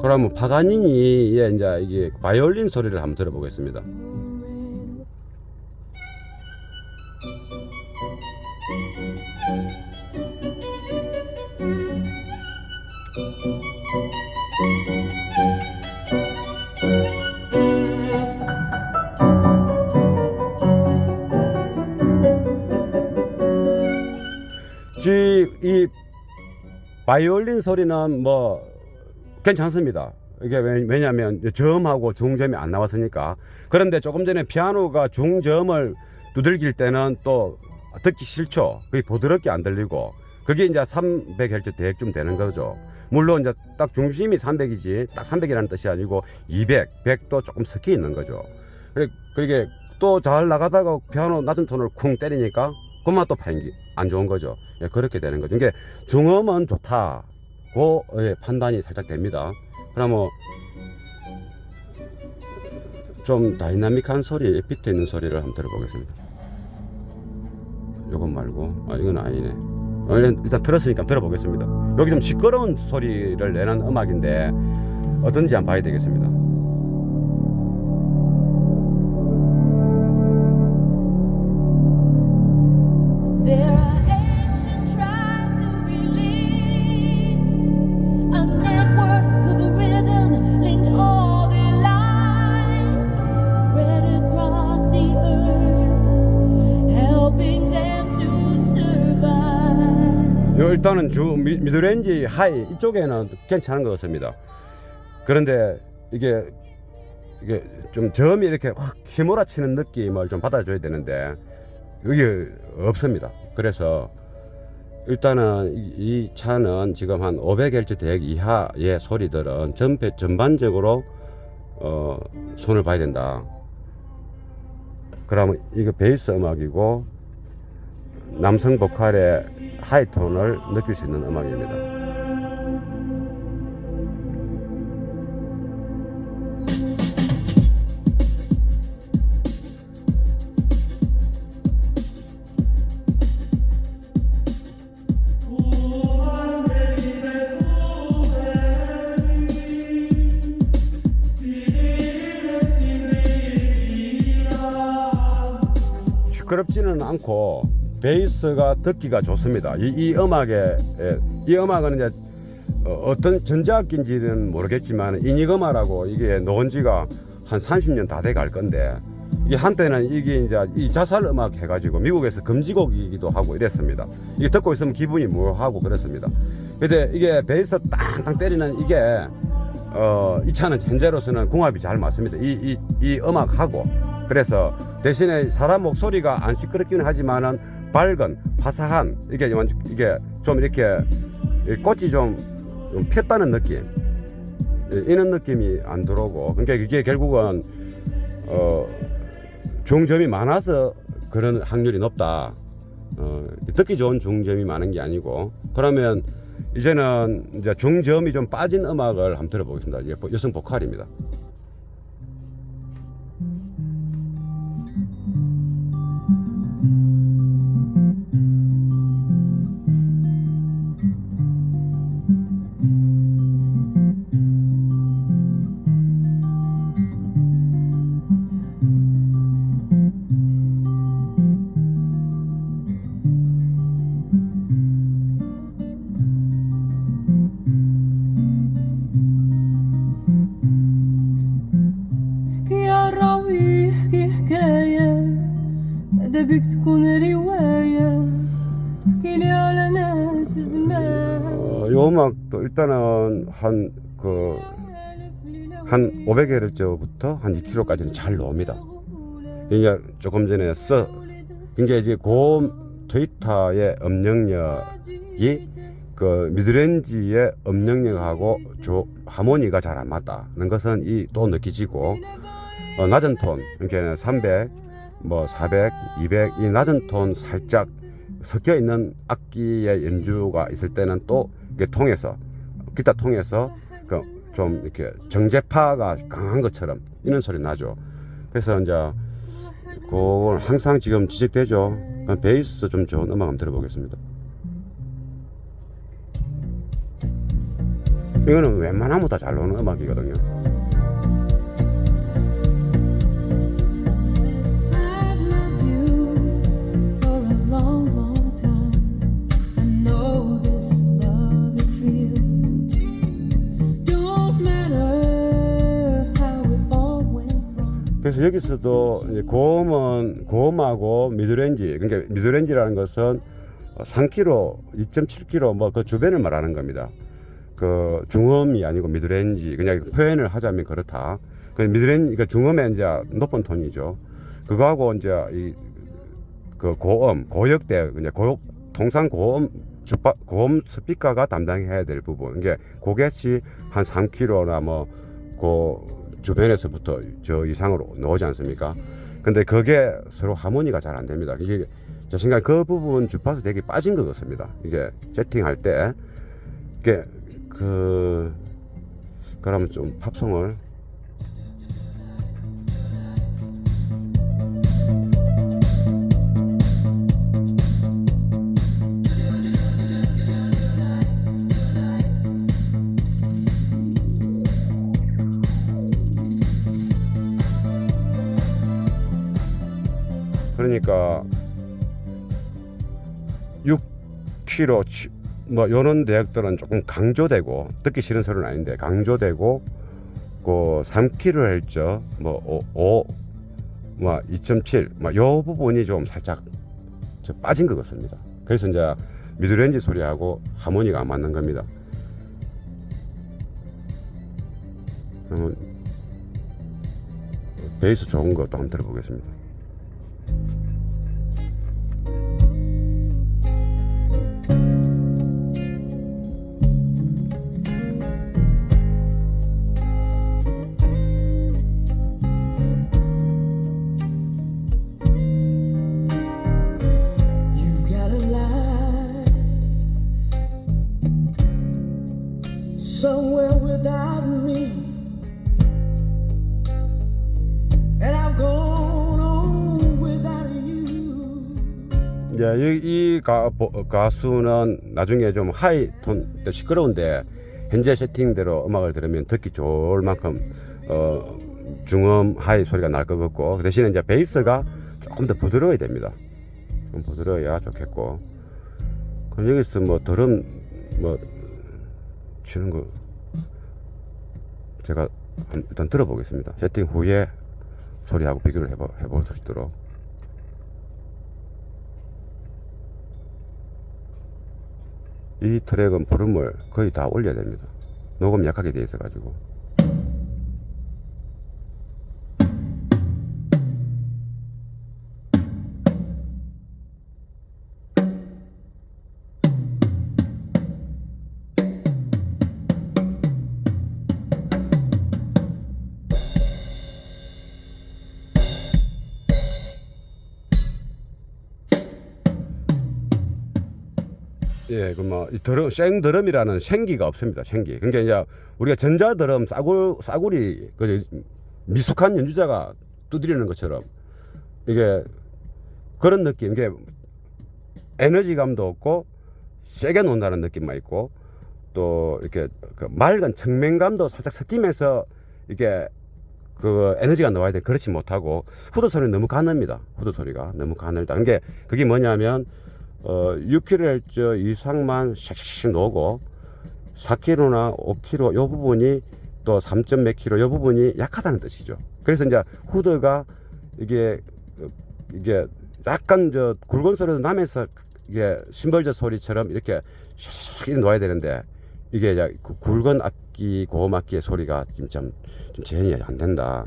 그러면 파가니니의 이제 이게 바이올린 소리를 한번 들어보겠습니다. 바이올린 소리는 뭐 괜찮습니다. 이게 왜냐하면 저음하고 중저음이 안 나왔으니까. 그런데 조금 전에 피아노가 중저음을 두들길 때는 또 듣기 싫죠. 그게 부드럽게 안 들리고 그게 이제 300Hz 대역쯤 되는 거죠. 물론 이제 딱 중심이 300이지 딱 300이라는 뜻이 아니고 200, 100도 조금 섞여 있는 거죠. 그게 또 잘 나가다가 피아노 낮은 톤을 쿵 때리니까 그만 또 안 좋은 거죠. 예, 그렇게 되는 거죠. 그러니까 중음은 좋다고 예, 판단이 살짝 됩니다. 그러면 좀 다이나믹한 소리, 비트 있는 소리를 한번 들어보겠습니다. 요건 말고, 이건 아니네. 일단 들었으니까 들어보겠습니다. 여기 좀 시끄러운 소리를 내는 음악인데 어떤지 한번 봐야 되겠습니다. There are ancient tribes who believed a network of a rhythm linked all their lives, spread across the earth, helping them to survive. 일단은 미드레인지 하이 이쪽에는 괜찮은 것 같습니다. 그런데 이게 좀 저음이 이렇게 확 휘몰아치는 느낌을 좀 받아줘야 되는데 이게 없습니다. 그래서 일단은 이 차는 지금 한 500Hz 대역 이하의 소리들은 전반적으로 손을 봐야 된다. 그러면 이거 베이스 음악이고 남성 보컬의 하이톤을 느낄 수 있는 음악입니다. 시끄럽지는 않고 베이스가 듣기가 좋습니다. 이 음악에 이 음악은 이제 어떤 전자악기인지는 모르겠지만 이니그마라고 이게 놓은 지가 한 30년 다 돼 갈 건데 이게 한때는 이게 이제 이 자살 음악 해가지고 미국에서 금지곡이기도 하고 이랬습니다. 이게 듣고 있으면 기분이 묘하고 그렇습니다. 근데 이게 베이스 땅땅 때리는 이게 이 차는 현재로서는 궁합이 잘 맞습니다. 이 음악하고. 그래서 대신에 사람 목소리가 안 시끄럽기는 하지만은 밝은 화사한 이게 좀 이렇게 꽃이 좀 폈다는 느낌 이런 느낌이 안 들어오고 그러니까 이게 결국은 중점이 많아서 그런 확률이 높다. 듣기 좋은 중점이 많은 게 아니고 그러면 이제는 이제 중점이 좀 빠진 음악을 한번 들어보겠습니다. 여성 보컬입니다. بدك تكون رواية احكي لي على ناس زمان 이 음악도 일단은 한 500Hz부터 한 2km까지는 잘 나옵니다. 그러니까 조금 전에 그러니까 이제 고음 트위터의 음역력이 그 미드레인지의 음역력하고 하모니가 잘 안 맞다는 것은 또 느끼지고 낮은 톤 그러니까 300, 400, 200 이 낮은 톤 살짝 섞여 있는 악기의 연주가 있을 때는 또 이게 기타 통해서 좀 이렇게 정제파가 강한 것처럼 이런 소리 나죠. 그래서 이제 그건 항상 지금 지적되죠. 그럼 베이스 좀 좋은 음악 한번 들어보겠습니다. 이거는 웬만하면 다 잘 나오는 음악이거든요. 그래서 여기서도 이제 고음하고 미드레인지, 그러니까 미드레인지라는 것은 3km, 2.7km 뭐 그 주변을 말하는 겁니다. 그 중음이 아니고 미드레인지, 그냥 표현을 하자면 그렇다. 그 미드레인지, 그 중음의 이제 높은 톤이죠. 그거하고 이제 그 고음, 고역대, 그냥 통상 고음 고음 스피커가 담당해야 될 부분, 이게 고갯이 한 3km나 뭐 그 주변에서부터 저 이상으로 나오지 않습니까? 근데 그게 서로 하모니가 잘 안 됩니다. 이게 제 생각에 그 부분 주파수 되게 빠진 것 같습니다. 이게 세팅할 때 이게 그러면 좀 팝송을 그러니까 6km 뭐 요런 대역들은 조금 강조되고 듣기 싫은 소리는 아닌데 강조되고 그 3kHz 뭐 2.7 뭐 요 부분이 좀 살짝 빠진 것 같습니다. 그래서 이제 미드레인지 소리하고 하모니가 안 맞는 겁니다. 베이스 좋은 것도 한번 들어보겠습니다. You've got a life somewhere without me, and I've gone on without you. 이제 이 가수는 나중에 좀 하이톤 시끄러운데 현재 세팅대로 음악을 들으면 듣기 좋을 만큼 중음 하이 소리가 날 것 같고, 그 대신에 이제 베이스가 조금 더 부드러워야 됩니다. 좀 부드러워야 좋겠고. 그럼 여기서 뭐 드럼 뭐 치는 거 제가 일단 들어보겠습니다. 세팅 후에 소리하고 비교를 해볼 수 있도록. 이 트랙은 볼륨을 거의 다 올려야 됩니다. 녹음 약하게 되어 있어 가지고. 예, 그 뭐 이 드럼, 생드럼이라는 생기가 없습니다. 생기. 그러니까 이제 우리가 전자드럼 싸구리 그 미숙한 연주자가 두드리는 것처럼 이게 그런 느낌. 이게 에너지감도 없고 세게 논다는 느낌만 있고, 또 이렇게 그 맑은 청명감도 살짝 섞이면서 이게 그 에너지가 나와야 돼. 그렇지 못하고 후드 소리는 너무 가늡니다. 후드 소리가 너무 가늘다. 그게 뭐냐면 6kHz 이상만 샥샥 나오고 4km나 5km 요 부분이 또 3. 몇 km 요 부분이 약하다는 뜻이죠. 그래서 이제 후드가 이게 약간 굵은 소리도 나면서 이게 심벌저 소리처럼 이렇게 샥샥 놓아야 되는데, 이게 그 굵은 악기, 고음 악기의 소리가 좀 재현이 안 된다.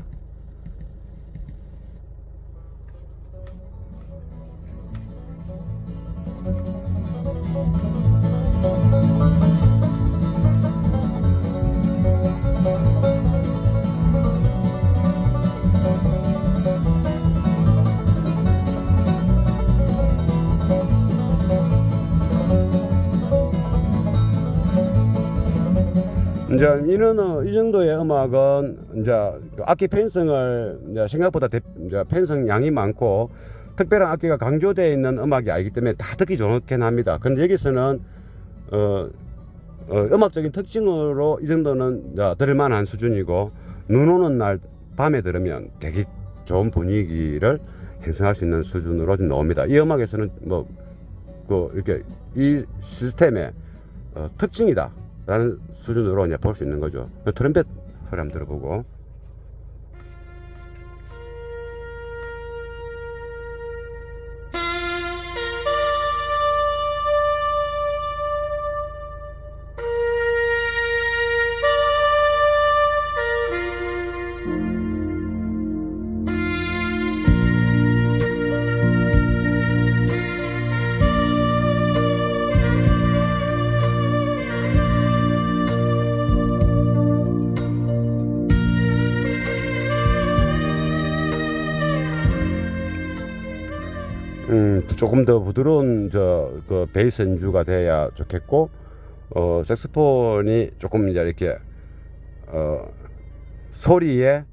이제 이 정도의 음악은 이제 악기 편성을 이제 생각보다 이제 편성 양이 많고 특별한 악기가 강조되어 있는 음악이 아니기 때문에 다 듣기 좋긴 합니다. 근데 여기서는 음악적인 특징으로 이 정도는 이제 들을만한 수준이고, 눈 오는 날 밤에 들으면 되게 좋은 분위기를 형성할 수 있는 수준으로 좀 나옵니다. 이 음악에서는 이렇게 이 시스템의 특징이다 라는 수준으로 이제 볼 수 있는 거죠. 트럼펫 소리 한번 들어보고. 조금 더 부드러운 그 베이스 연주가 돼야 좋겠고, 색소폰이 조금 이제 이렇게 소리의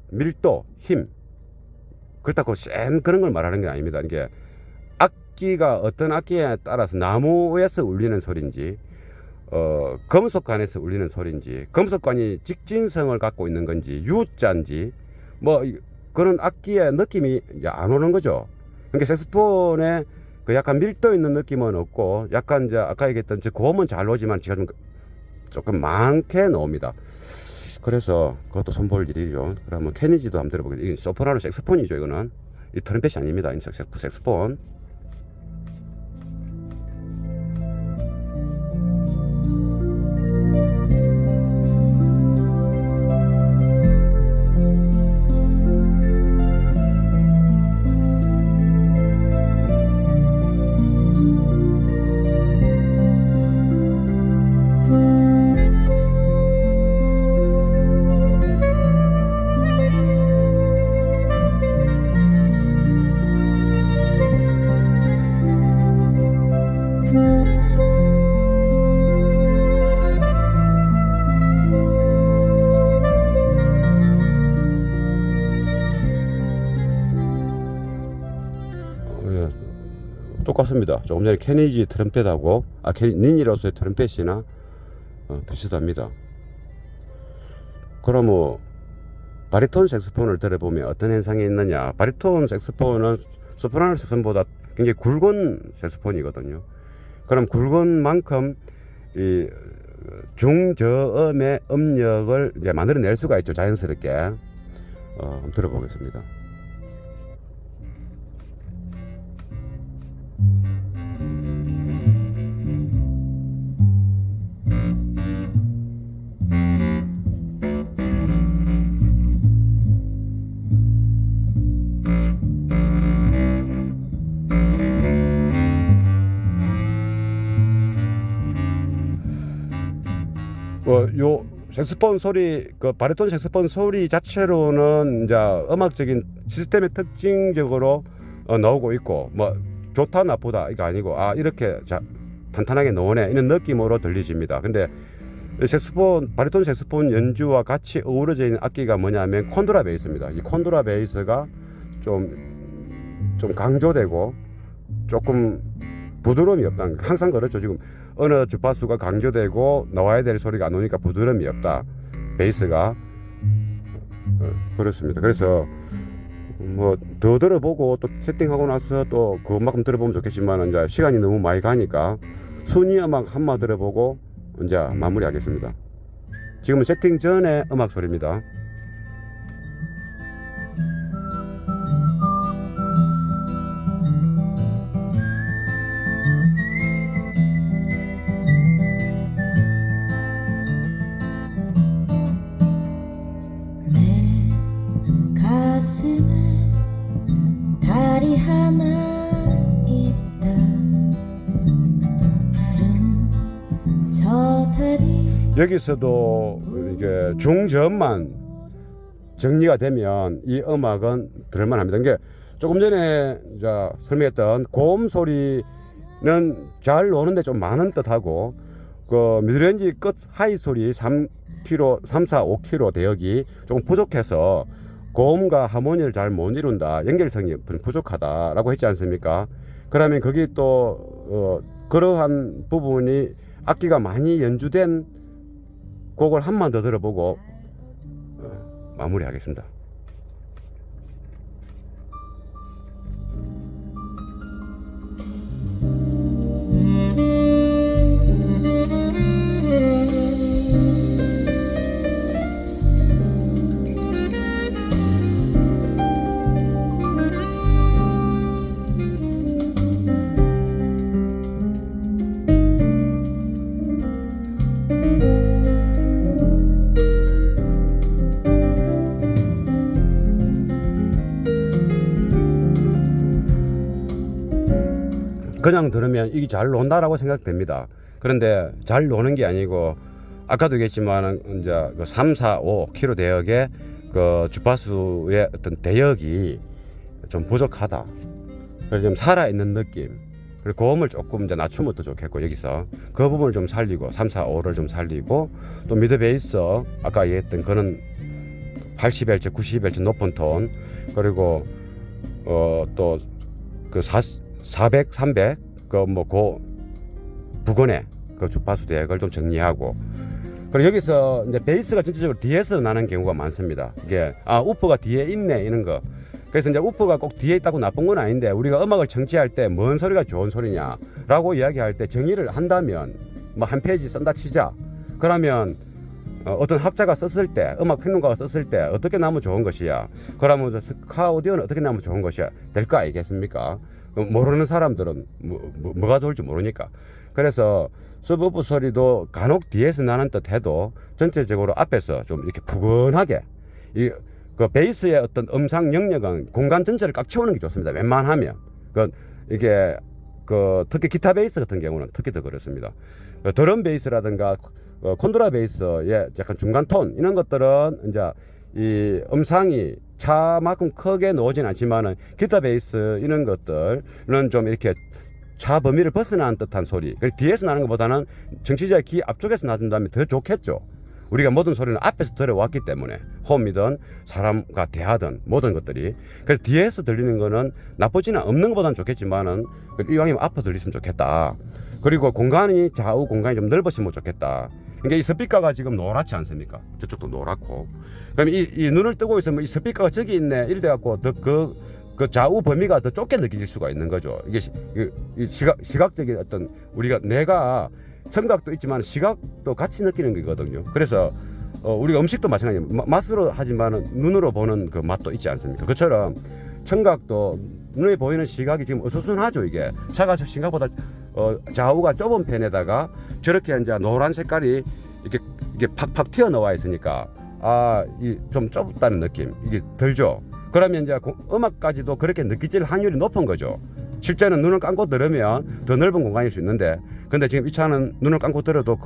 밀도, 힘, 그렇다고 센 그런 걸 말하는 게 아닙니다. 이게 악기가 어떤 악기에 따라서 나무에서 울리는 소리인지, 금속관에서 울리는 소리인지, 금속관이 직진성을 갖고 있는 건지, U자인지, 뭐 그런 악기의 느낌이 이제 안 오는 거죠. 그러니까 색소폰에 그 약간 밀도 있는 느낌은 없고, 약간 이제 아까 얘기했던 저 고음은 잘 오지만 제가 조금 많게 나옵니다. 그래서 그것도 손볼 일이죠. 그러면 케니지도 한번 들어보겠습니다. 이게 소프라노 색소폰이죠. 이거는 이 트럼펫이 아닙니다. 이 색소폰. 똑같습니다. 조금 전에 케니지 트럼펫하고 니니로서의 트럼펫이나 비슷합니다. 그럼 뭐 바리톤 색소폰을 들어보면 어떤 현상이 있느냐? 바리톤 색소폰은 소프라노 색소폰보다 굉장히 굵은 색소폰이거든요. 그럼 굵은 만큼 이 중저음의 음역을 이제 만들어낼 수가 있죠. 자연스럽게. 한번 들어보겠습니다. 요 색소폰 소리, 그 바리톤 색소폰 소리 자체로는 이제 음악적인 시스템의 특징적으로 나오고 있고, 뭐 좋다 나쁘다 이거 아니고, 이렇게 탄탄하게 나오네 이런 느낌으로 들리집니다. 근데 색소폰, 바리톤 색소폰 연주와 같이 어우러져 있는 악기가 뭐냐면 콘드라 베이스입니다. 이 콘드라 베이스가 좀 강조되고 조금 부드러움이 없다는 거. 항상 그렇죠. 지금 어느 주파수가 강조되고 나와야 될 소리가 안 오니까 부드러움이 없다. 베이스가 그렇습니다. 그래서 뭐 더 들어보고 또 세팅하고 나서 또 그만큼 들어보면 좋겠지만 이제 시간이 너무 많이 가니까 순위 음악 한마 들어보고 이제 마무리하겠습니다. 지금은 세팅 전에 음악 소리입니다. 가슴에 달이 하나 있다. 푸른 저 달이 여기서도 이게 중저음만 정리가 되면 이 음악은 들을만합니다. 이게 조금 전에 이제 설명했던 고음 소리는 잘 노는데 좀 많은 듯하고, 그 미드레인지 끝 하이 소리 3kg, 3, 4, 5kg 대역이 조금 부족해서 고음과 하모니를 잘 못 이룬다, 연결성이 부족하다라고 했지 않습니까? 그러면 거기 또 그러한 부분이 악기가 많이 연주된 곡을 한번 더 들어보고 마무리하겠습니다. 그냥 들으면 이게 잘 논다라고 생각됩니다. 그런데 잘 노는 게 아니고, 아까도 얘기했지만 이제 그 3, 4, 5km 대역의 그 주파수의 어떤 대역이 좀 부족하다. 그래서 좀 살아있는 느낌. 그리고 고음을 조금 이제 낮추면 더 좋겠고, 여기서 그 부분을 좀 살리고 3, 4, 5를 좀 살리고, 또 미드 베이스 아까 얘기했던 그는 80Hz, 90Hz 높은 톤, 그리고 또 그 400, 300 그 뭐 고 부근의 그 주파수 대역을 좀 정리하고, 그리고 여기서 이제 베이스가 전체적으로 뒤에서 나는 경우가 많습니다. 이게 우퍼가 뒤에 있네 이런 거. 그래서 이제 우퍼가 꼭 뒤에 있다고 나쁜 건 아닌데, 우리가 음악을 청취할 때 뭔 소리가 좋은 소리냐라고 이야기할 때 정의를 한다면, 뭐 한 페이지 쓴다 치자. 그러면 어떤 학자가 썼을 때, 음악 평론가가 썼을 때 어떻게 나면 좋은 것이야. 그러면 스카 오디오는 어떻게 나면 좋은 것이야. 될 거 아니겠습니까? 모르는 사람들은 뭐가 좋을지 모르니까. 그래서 서브우프 소리도 간혹 뒤에서 나는 듯 해도 전체적으로 앞에서 좀 이렇게 푸근하게, 그 베이스의 어떤 음상 영역은 공간 전체를 꽉 채우는 게 좋습니다. 웬만하면. 이게 특히 기타 베이스 같은 경우는 특히 더 그렇습니다. 드럼 베이스라든가 콘드라 베이스의 약간 중간 톤 이런 것들은 이제 이 음상이 차만큼 크게 나오진 않지만은, 기타 베이스 이런 것들은 좀 이렇게 차 범위를 벗어나는 듯한 소리, 뒤에서 나는 것보다는 정치자의 귀 앞쪽에서 나준다면 더 좋겠죠. 우리가 모든 소리는 앞에서 들어왔기 때문에, 홈이든 사람과 대하든 모든 것들이. 그래서 뒤에서 들리는 거는 나쁘지는 없는 것보다는 좋겠지만은, 이왕이면 앞으로 들리시면 좋겠다. 그리고 공간이, 좌우 공간이 좀 넓으시면 좋겠다. 그러니까 이 스피커가 지금 노랗지 않습니까? 저쪽도 노랗고. 그럼 이 눈을 뜨고 있으면 이 스피커가 저기 있네 이래 갖고 그 좌우 범위가 더 좁게 느껴질 수가 있는 거죠. 이게 시각적인 어떤, 내가 청각도 있지만 시각도 같이 느끼는 거거든요. 그래서 우리가 음식도 마찬가지예요. 맛으로 하지만 눈으로 보는 그 맛도 있지 않습니까? 그처럼 청각도 눈에 보이는 시각이 지금 어수선하죠. 이게 차가 생각보다 좌우가 좁은 편에다가 저렇게 이제 노란 색깔이 이게 팍팍 튀어나와 있으니까 좀 좁다는 느낌, 이게 들죠. 그러면 이제 음악까지도 그렇게 느껴질 확률이 높은 거죠. 실제는 눈을 감고 들으면 더 넓은 공간일 수 있는데, 근데 지금 이 차는 눈을 감고 들어도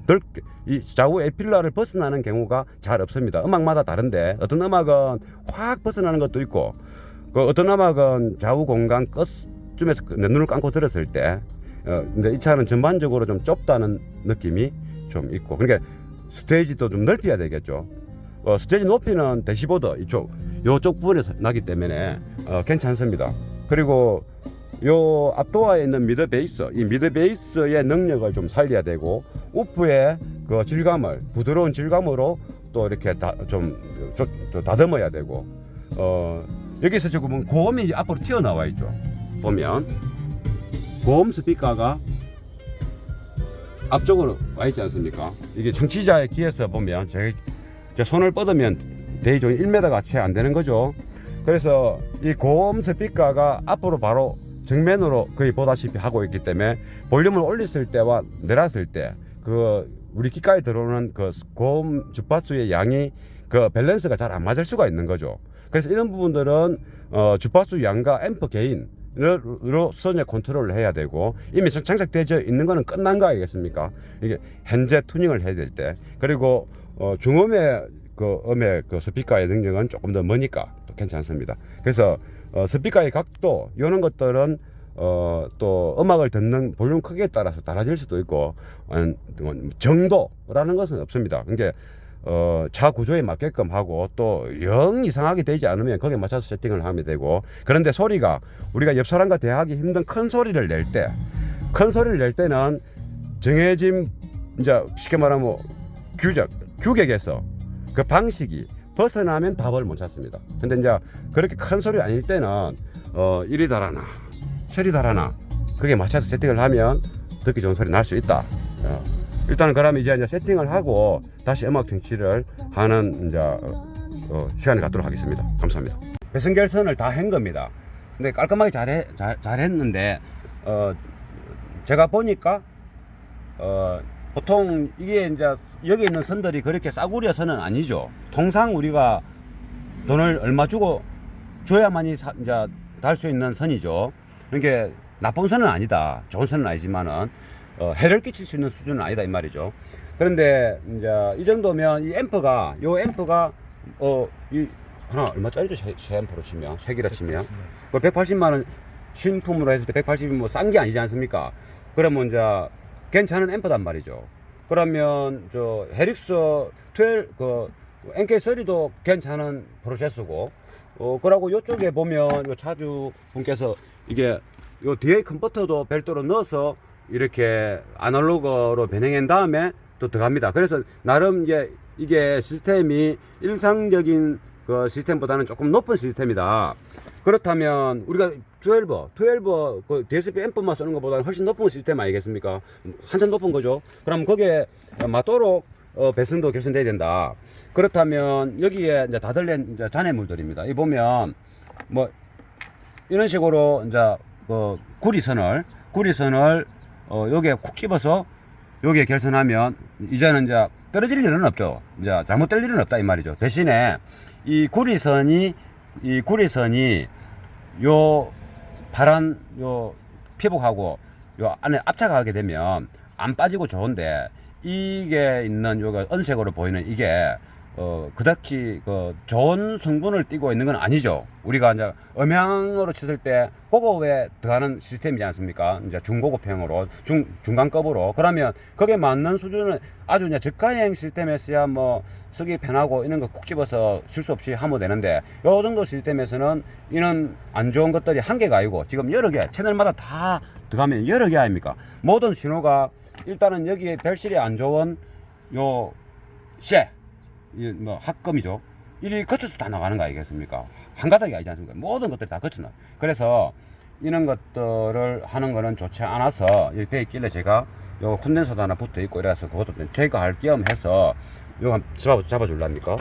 넓게 이 좌우 에필러를 벗어나는 경우가 잘 없습니다. 음악마다 다른데, 어떤 음악은 확 벗어나는 것도 있고, 어떤 음악은 좌우 공간 끝쯤에서 눈을 감고 들었을 때, 근데 이 차는 전반적으로 좀 좁다는 느낌이 좀 있고, 그러니까 스테이지도 좀 넓혀야 되겠죠. 스테이지 높이는 대시보드 요쪽 부분에서 나기 때문에 괜찮습니다. 그리고 요 앞도어에 있는 미드 베이스, 이 미드 베이스의 능력을 좀 살려야 되고, 우프의 그 질감을 부드러운 질감으로 또 이렇게 좀 다듬어야 되고, 여기서 지금 고음이 앞으로 튀어나와 있죠. 보면 고음 스피커가 앞쪽으로 와 있지 않습니까? 이게 청취자의 귀에서 보면 제 손을 뻗으면 대기종이 1m가 채 안 되는 거죠. 그래서 이 고음 스피커가 앞으로 바로 정면으로 거의 보다시피 하고 있기 때문에, 볼륨을 올렸을 때와 내렸을 때 우리 귓가에 들어오는 그 고음 주파수의 양이 밸런스가 잘 안 맞을 수가 있는 거죠. 그래서 이런 부분들은 주파수 양과 앰프 게인으로서 컨트롤을 해야 되고, 이미 장착되어 있는 거는 끝난 거 아니겠습니까? 이게 현재 투닝을 해야 될 때. 그리고 중음의 음의 스피커의 능력은 조금 더 머니까 또 괜찮습니다. 그래서 스피커의 각도 이런 것들은 또 음악을 듣는 볼륨 크기에 따라서 달라질 수도 있고, 정도라는 것은 없습니다. 그러니까 차 구조에 맞게끔 하고, 또 영 이상하게 되지 않으면 거기에 맞춰서 세팅을 하면 되고. 그런데 소리가 우리가 옆 사람과 대하기 힘든 큰 소리를 낼 때는 정해진, 이제 쉽게 말하면 규격에서 그 방식이 벗어나면 답을 못 찾습니다. 근데 이제 그렇게 큰 소리 아닐 때는 이리 달아나 저리 달아나 그게 맞춰서 세팅을 하면 듣기 좋은 소리 날 수 있다. 일단은 그러면 이제 세팅을 하고 다시 음악 정치를 하는 이제 시간을 갖도록 하겠습니다. 감사합니다. 배선 결선을 다 한 겁니다. 근데 깔끔하게 잘했는데 제가 보니까 보통 이게 이제 여기 있는 선들이 그렇게 싸구려 선은 아니죠. 통상 우리가 돈을 얼마 주고 줘야만이 이제 달 수 있는 선이죠. 그러니까 나쁜 선은 아니다, 좋은 선은 아니지만은 해를 끼칠 수 있는 수준은 아니다 이 말이죠. 그런데 이제 이 정도면 이 앰프가 이 하나 얼마짜리죠? 새 앰프로 치면, 색이라 치면 180만 원 신품으로 했을 때 180이 뭐 싼 게 아니지 않습니까? 그러면 이제 괜찮은 앰프단 말이죠. 그러면 저 헤릭스 12 그 NK3도 괜찮은 프로세서고, 그러고 요쪽에 보면 요 차주 분께서 이게 요 뒤에 컨버터도 별도로 넣어서 이렇게 아날로그로 변형한 다음에 또 들어갑니다. 그래서 나름 이게 시스템이 일상적인 그 시스템보다는 조금 높은 시스템이다. 그렇다면 우리가 12 그 DSP 앰프만 쓰는 것보다는 훨씬 높은 시스템 아니겠습니까? 한참 높은 거죠. 그럼 거기에 맞도록 배선도 결선돼야 된다. 그렇다면 여기에 이제 다 들린 이제 잔해물들입니다. 이 보면 뭐 이런 식으로 이제 그 구리선을 여기에 콕 집어서 여기에 결선하면 이제는 이제 떨어질 일은 없죠. 이제 잘못될 일은 없다 이 말이죠. 대신에 이 구리선이 요 파란 요 피복하고 요 안에 압착하게 되면 안 빠지고 좋은데, 이게 있는 요가 은색으로 보이는 이게 그다지 그 좋은 성분을 띠고 있는 건 아니죠. 우리가 이제 음향으로 쳤을 때 고급에 들어가는 시스템이지 않습니까? 이제 중고급형으로 중간급으로. 그러면 거기에 맞는 수준은 아주 이제 저가형 시스템에서야 뭐 쓰기 편하고 이런 거 콕 집어서 실수 없이 하면 되는데, 요 정도 시스템에서는 이런 안 좋은 것들이 한 개가 아니고 지금 여러 개 채널마다 다 들어가면 여러 개 아닙니까? 모든 신호가 일단은 여기에 별실이 안 좋은 요 뭐 합금이죠. 이리 거쳐서 다 나가는 거 아니겠습니까? 한 가닥이 아니지 않습니까? 모든 것들이 다 거쳐나. 그래서 이런 것들을 하는 거는 좋지 않아서 이렇게 돼 있길래 제가 요 콘덴서도 하나 붙어 있고 이래서 그것도 제가 할 겸 해서 요거 잡아줄랍니까?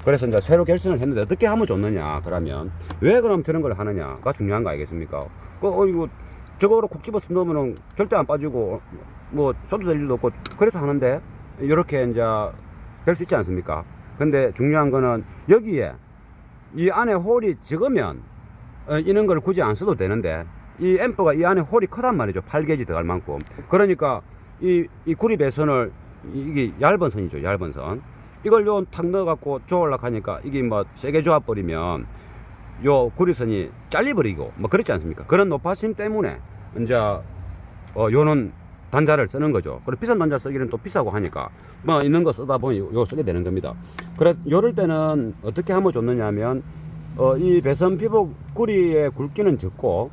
그래서 이제 새로 결선을 했는데 어떻게 하면 좋느냐? 그러면 왜 그럼 저런 걸 하느냐가 중요한 거 아니겠습니까? 이거 저거로 콕 집어서 넣으면은 절대 안 빠지고 뭐 쏟도 될 일도 없고 그래서 하는데, 이렇게 이제 될 수 있지 않습니까? 근데 중요한 거는 여기에 이 안에 홀이 적으면 이런 걸 굳이 안 써도 되는데, 이 앰프가 이 안에 홀이 크단 말이죠. 8게이지 들어갈 만큼. 그러니까 이 구리 배선을, 이게 얇은 선이죠. 얇은 선. 이걸 요 탁 넣어갖고 조으려고 하니까 이게 뭐 세게 조아버리면 요 구리선이 잘려버리고 뭐 그렇지 않습니까? 그런 노파심 때문에 이제 요는 단자를 쓰는 거죠. 그리고 비싼 단자 쓰기는 또 비싸고 하니까 뭐 있는 거 쓰다 보니 요 쓰게 되는 겁니다. 그래 요럴 때는 어떻게 하면 좋느냐 하면 이 배선 피복 구리의 굵기는 적고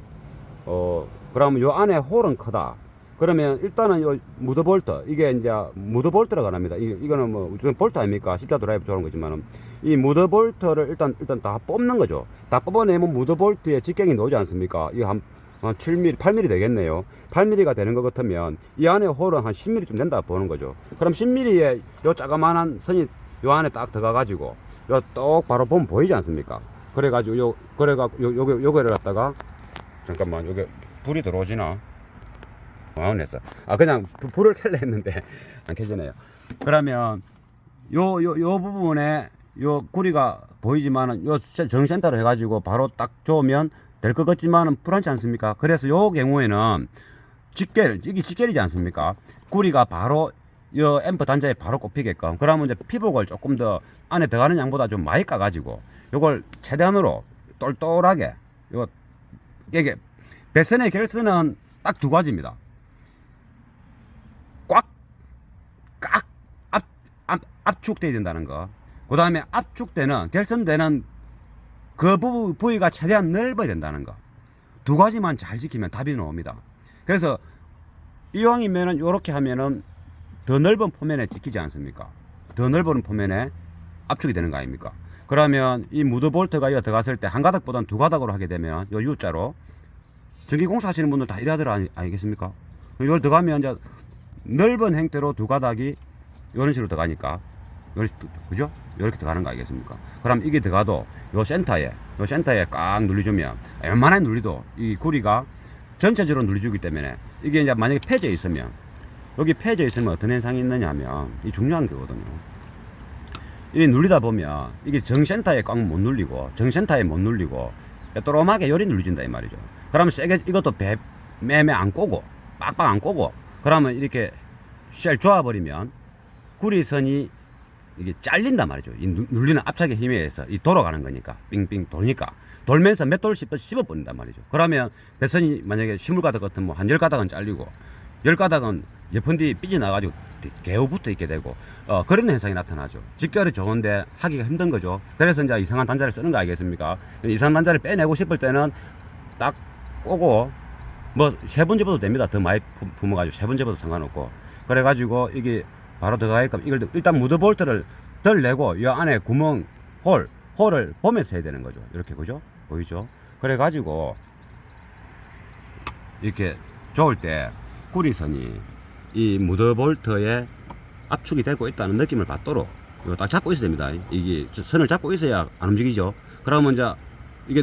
그러면 요 안에 홀은 크다. 그러면 일단은 요 무드볼트, 이게 이제 무드볼트라고 합니다. 이거는 뭐 볼트 아닙니까? 십자 드라이브 저런 거지만은 이 무드볼트를 일단 다 뽑는 거죠. 다 뽑아내면 무드볼트에 직경이 나오지 않습니까? 이거 한 7mm, 8mm 되겠네요. 8mm가 되는 것 같으면 이 안에 홀은 한 10mm쯤 된다 보는 거죠. 그럼 10mm에 요 자그마한 선이 요 안에 딱 들어가가지고 요 똑 바로 보면 보이지 않습니까? 그래가지고 요거를 갖다가 잠깐만, 요게 불이 들어오지나? 안 했어. 그냥 불을 켤려 했는데 안 켜지네요. 그러면 요 부분에 요 구리가 보이지만은 요 정센터로 해가지고 바로 딱 좋으면 될 것 같지만은 불안치 않습니까? 그래서 요 경우에는 이게 직결이지 않습니까? 구리가 바로 요 앰프 단자에 바로 꼽히게끔. 그러면 이제 피복을 조금 더 안에 들어가는 양보다 좀 많이 까가지고 요걸 최대한으로 똘똘하게, 이게 배선의 결선은 딱 두 가지입니다. 압축돼야 된다는 거. 그 다음에 압축되는, 결선되는 그 부위가 최대한 넓어야 된다는 거. 두 가지만 잘 지키면 답이 나옵니다. 그래서 이왕이면은 요렇게 하면은 더 넓은 포면에 찍히지 않습니까? 더 넓은 포면에 압축이 되는 거 아닙니까? 그러면 이 무드볼트가 이거 들어갔을 때 한 가닥보다는 두 가닥으로 하게 되면 요 U자로, 전기공사 하시는 분들 다 이래하더라 아니겠습니까? 이걸 들어가면 이제 넓은 형태로 두 가닥이 이런 식으로 들어가니까, 그죠? 이렇게 들어가는 거 아니겠습니까? 그럼 이게 들어가도 요 센터에 꽉 눌러주면, 웬만하게 눌리도 이 구리가 전체적으로 눌려주기 때문에, 이게 이제 만약에 폐져 있으면, 여기 폐져 있으면 어떤 현상이 있느냐 하면, 이 중요한 거거든요. 이 눌리다 보면 이게 정센터에 꽉 못 눌리고, 정센터에 못 눌리고 또로하게 요리 눌려진다 이 말이죠. 그러면 세게 이것도 매매 안 꼬고 빡빡 안 꼬고, 그러면 이렇게 쉘 조아버리면 구리선이 이게 잘린단 말이죠. 이 눌리는 압착의 힘에 의해서 이 돌아가는 거니까 빙빙 돌니까 돌면서 몇 돌 씹어 버린단 말이죠. 그러면 배선이 만약에 20가닥 같은 뭐 한 10가닥은 잘리고 10가닥은 예쁜디 삐져 나가지고 개우 붙어 있게 되고 그런 현상이 나타나죠. 직결이 좋은데 하기가 힘든 거죠. 그래서 이제 이상한 단자를 쓰는 거 아니겠습니까? 이상한 단자를 빼내고 싶을 때는 딱 꼬고 뭐 3번 집어도 됩니다. 더 많이 품어가지고 3번 집어도 상관없고 그래가지고 이게 바로 들어가니까 이걸 일단 무드볼트를 덜 내고 이 안에 구멍 홀을 보면서 해야 되는 거죠. 이렇게 그죠? 보이죠? 그래가지고 이렇게 좋을 때 구리선이 이 무드볼트에 압축이 되고 있다는 느낌을 받도록 이거 딱 잡고 있어야 됩니다. 이게 선을 잡고 있어야 안 움직이죠. 그러면 이제 이게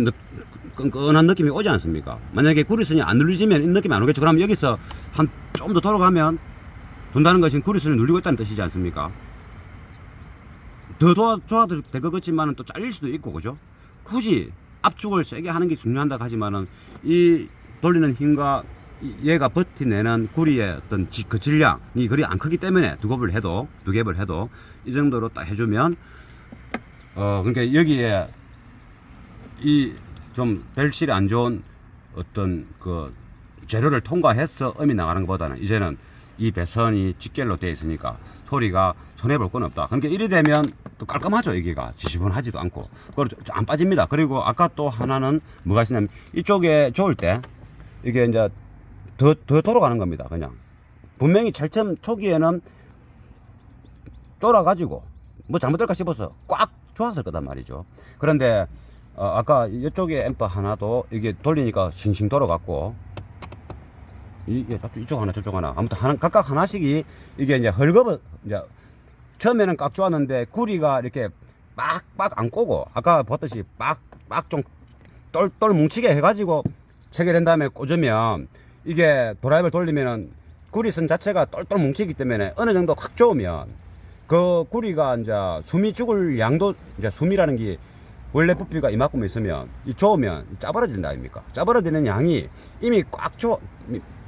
끈끈한 느낌이 오지 않습니까? 만약에 구리선이 안 눌리지면 이 느낌이 안 오겠죠. 그럼 여기서 한 좀 더 돌아가면 돈다는 것은 구리선을 눌리고 있다는 뜻이지 않습니까? 더 좋아도 될 것 같지만은 또 잘릴 수도 있고, 그죠? 굳이 압축을 세게 하는 게 중요하다 하지만은 이 돌리는 힘과 얘가 버티내는 구리의 어떤 그 질량이 그리 안 크기 때문에 두 겹을 해도 이 정도로 딱 해주면 그러니까 여기에 이 좀 벨실이 안 좋은 어떤 그 재료를 통과해서 음이 나가는 것보다는 이제는 이 배선이 직결로 되어 있으니까 소리가 손해볼 건 없다. 그러니까 이래 되면 또 깔끔하죠. 여기가 지저분하지도 않고 그리고 안 빠집니다. 그리고 아까 또 하나는 뭐가 있냐면 이쪽에 좋을 때 이게 이제 더 돌아가는 겁니다. 그냥 분명히 제일 처음 초기에는 쫄아가지고 뭐 잘못될까 싶어서 꽉 조았을 거단 말이죠. 그런데 아까 이쪽에 앰프 하나도 이게 돌리니까 싱싱 돌아갔고 이게 이쪽 하나 저쪽 하나 아무튼 각각 하나씩이 이게 이제 헐겁은 이제 처음에는 꽉 조았는데 구리가 이렇게 빡빡 안 꼬고 아까 봤듯이 빡빡 좀 똘똘 뭉치게 해가지고 체결한 다음에 꽂으면 이게 드라이브를 돌리면은 구리선 자체가 똘똘 뭉치기 때문에 어느 정도 확 좋으면 그 구리가 이제 숨이 죽을 양도 이제 숨이라는 게 원래 부피가 이만큼 있으면 이 좋으면 짜버려진다 아닙니까? 짜버려지는 양이 이미 꽉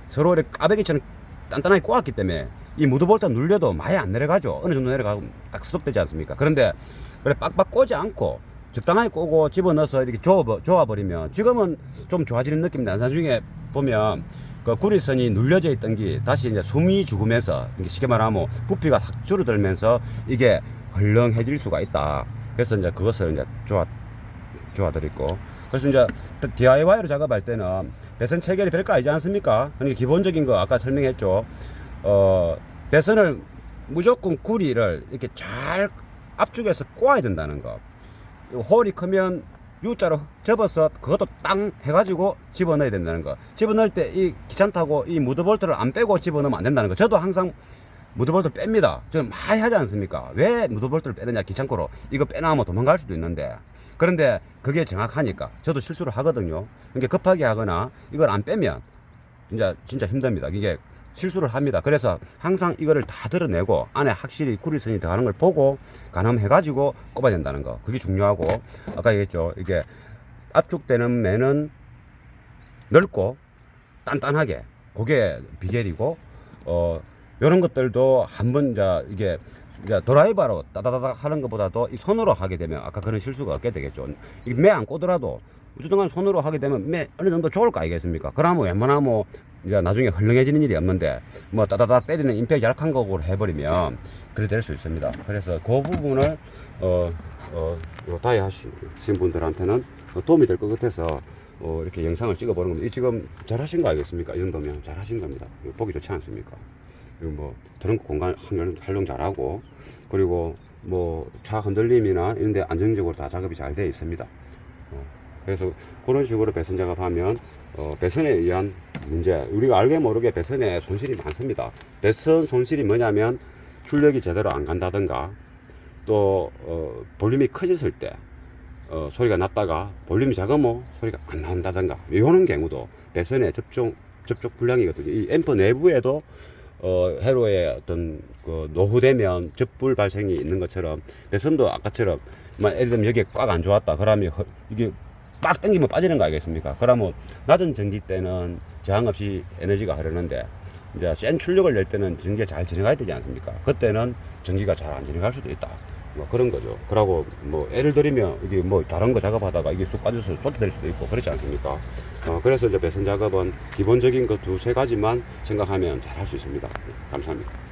서로 이렇게 까베기처럼 단단하게 꼬았기 때문에 이 무드볼트 눌려도 많이 안 내려가죠. 어느 정도 내려가면 딱 스톱되지 않습니까? 그런데 그래 빡빡 꼬지 않고 적당하게 꼬고 집어넣어서 이렇게 조아버리면 지금은 좀 좋아지는 느낌입니다. 나중에 보면 그 구리선이 눌려져 있던 게 다시 이제 숨이 죽으면서 쉽게 말하면 부피가 확 줄어들면서 이게 헐렁해질 수가 있다. 그래서 이제 그것을 이제 조아드리고 그래서 이제 DIY로 작업할 때는 배선 체결이 별거 아니지 않습니까? 그러니까 기본적인 거 아까 설명했죠. 배선을 무조건 구리를 이렇게 잘 압축해서 꼬아야 된다는 거. 홀이 크면 U자로 접어서 그것도 땅 해가지고 집어넣어야 된다는 거. 집어넣을 때 이 귀찮다고 이 무드볼트를 안 빼고 집어넣으면 안 된다는 거. 저도 항상 무드볼트를 뺍니다. 저는 많이 하지 않습니까? 왜 무드볼트를 빼느냐 귀찮고로 이거 빼놔면 도망갈 수도 있는데 그런데 그게 정확하니까 저도 실수를 하거든요. 그러니까 급하게 하거나 이걸 안 빼면 진짜 힘듭니다. 이게 실수를 합니다. 그래서 항상 이거를 다 드러내고 안에 확실히 구리선이 들어가는 걸 보고 가늠해가지고 꼽아야 된다는 거. 그게 중요하고 아까 얘기했죠. 이게 압축되는 매는 넓고 단단하게 그게 비결이고 이런 것들도 한번 이게 드라이버로 따다다닥 하는 것보다도 이 손으로 하게 되면 아까 그런 실수가 없게 되겠죠. 이게 매 안 꽂더라도 어쨌든 손으로 하게 되면 매 어느 정도 좋을 거 아니겠습니까? 그러면 웬만하면 이제 나중에 헐렁해지는 일이 없는데 뭐 따다닥 때리는 임팩 약한 거로 해버리면 그래 될 수 있습니다. 그래서 그 부분을 다이 하신 분들한테는 도움이 될 것 같아서 이렇게 영상을 찍어보는 겁니다. 지금 잘하신 거 알겠습니까? 이 정도면 잘하신 겁니다. 보기 좋지 않습니까? 그리고 뭐 트렁크 공간 활용 잘하고 그리고 뭐 차 흔들림이나 이런 데 안정적으로 다 작업이 잘 되어 있습니다. 그래서 그런 식으로 배선 작업하면 배선에 의한 문제, 우리가 알게 모르게 배선에 손실이 많습니다. 배선 손실이 뭐냐면 출력이 제대로 안 간다든가 또 볼륨이 커졌을 때 소리가 났다가 볼륨이 작으면 소리가 안 나온다든가 이런 경우도 배선의 접촉 불량이거든요. 이 앰프 내부에도 회로에 어떤 그 노후되면 접불 발생이 있는 것처럼 배선도 아까처럼 예를 들면 여기에 꽉 안 좋았다 그러면 이게 막 당기면 빠지는 거 아니겠습니까? 그러면 낮은 전기 때는 저항 없이 에너지가 흐르는데 이제 센 출력을 낼 때는 전기가 잘 진행해야 되지 않습니까? 그때는 전기가 잘 안 진행할 수도 있다. 뭐 그런 거죠. 그러고 뭐 예를 들면 이게 뭐 다른 거 작업하다가 이게 쑥 빠져서 쏟아질 수도 있고 그렇지 않습니까? 그래서 이제 배선 작업은 기본적인 그 두세 가지만 생각하면 잘 할 수 있습니다. 감사합니다.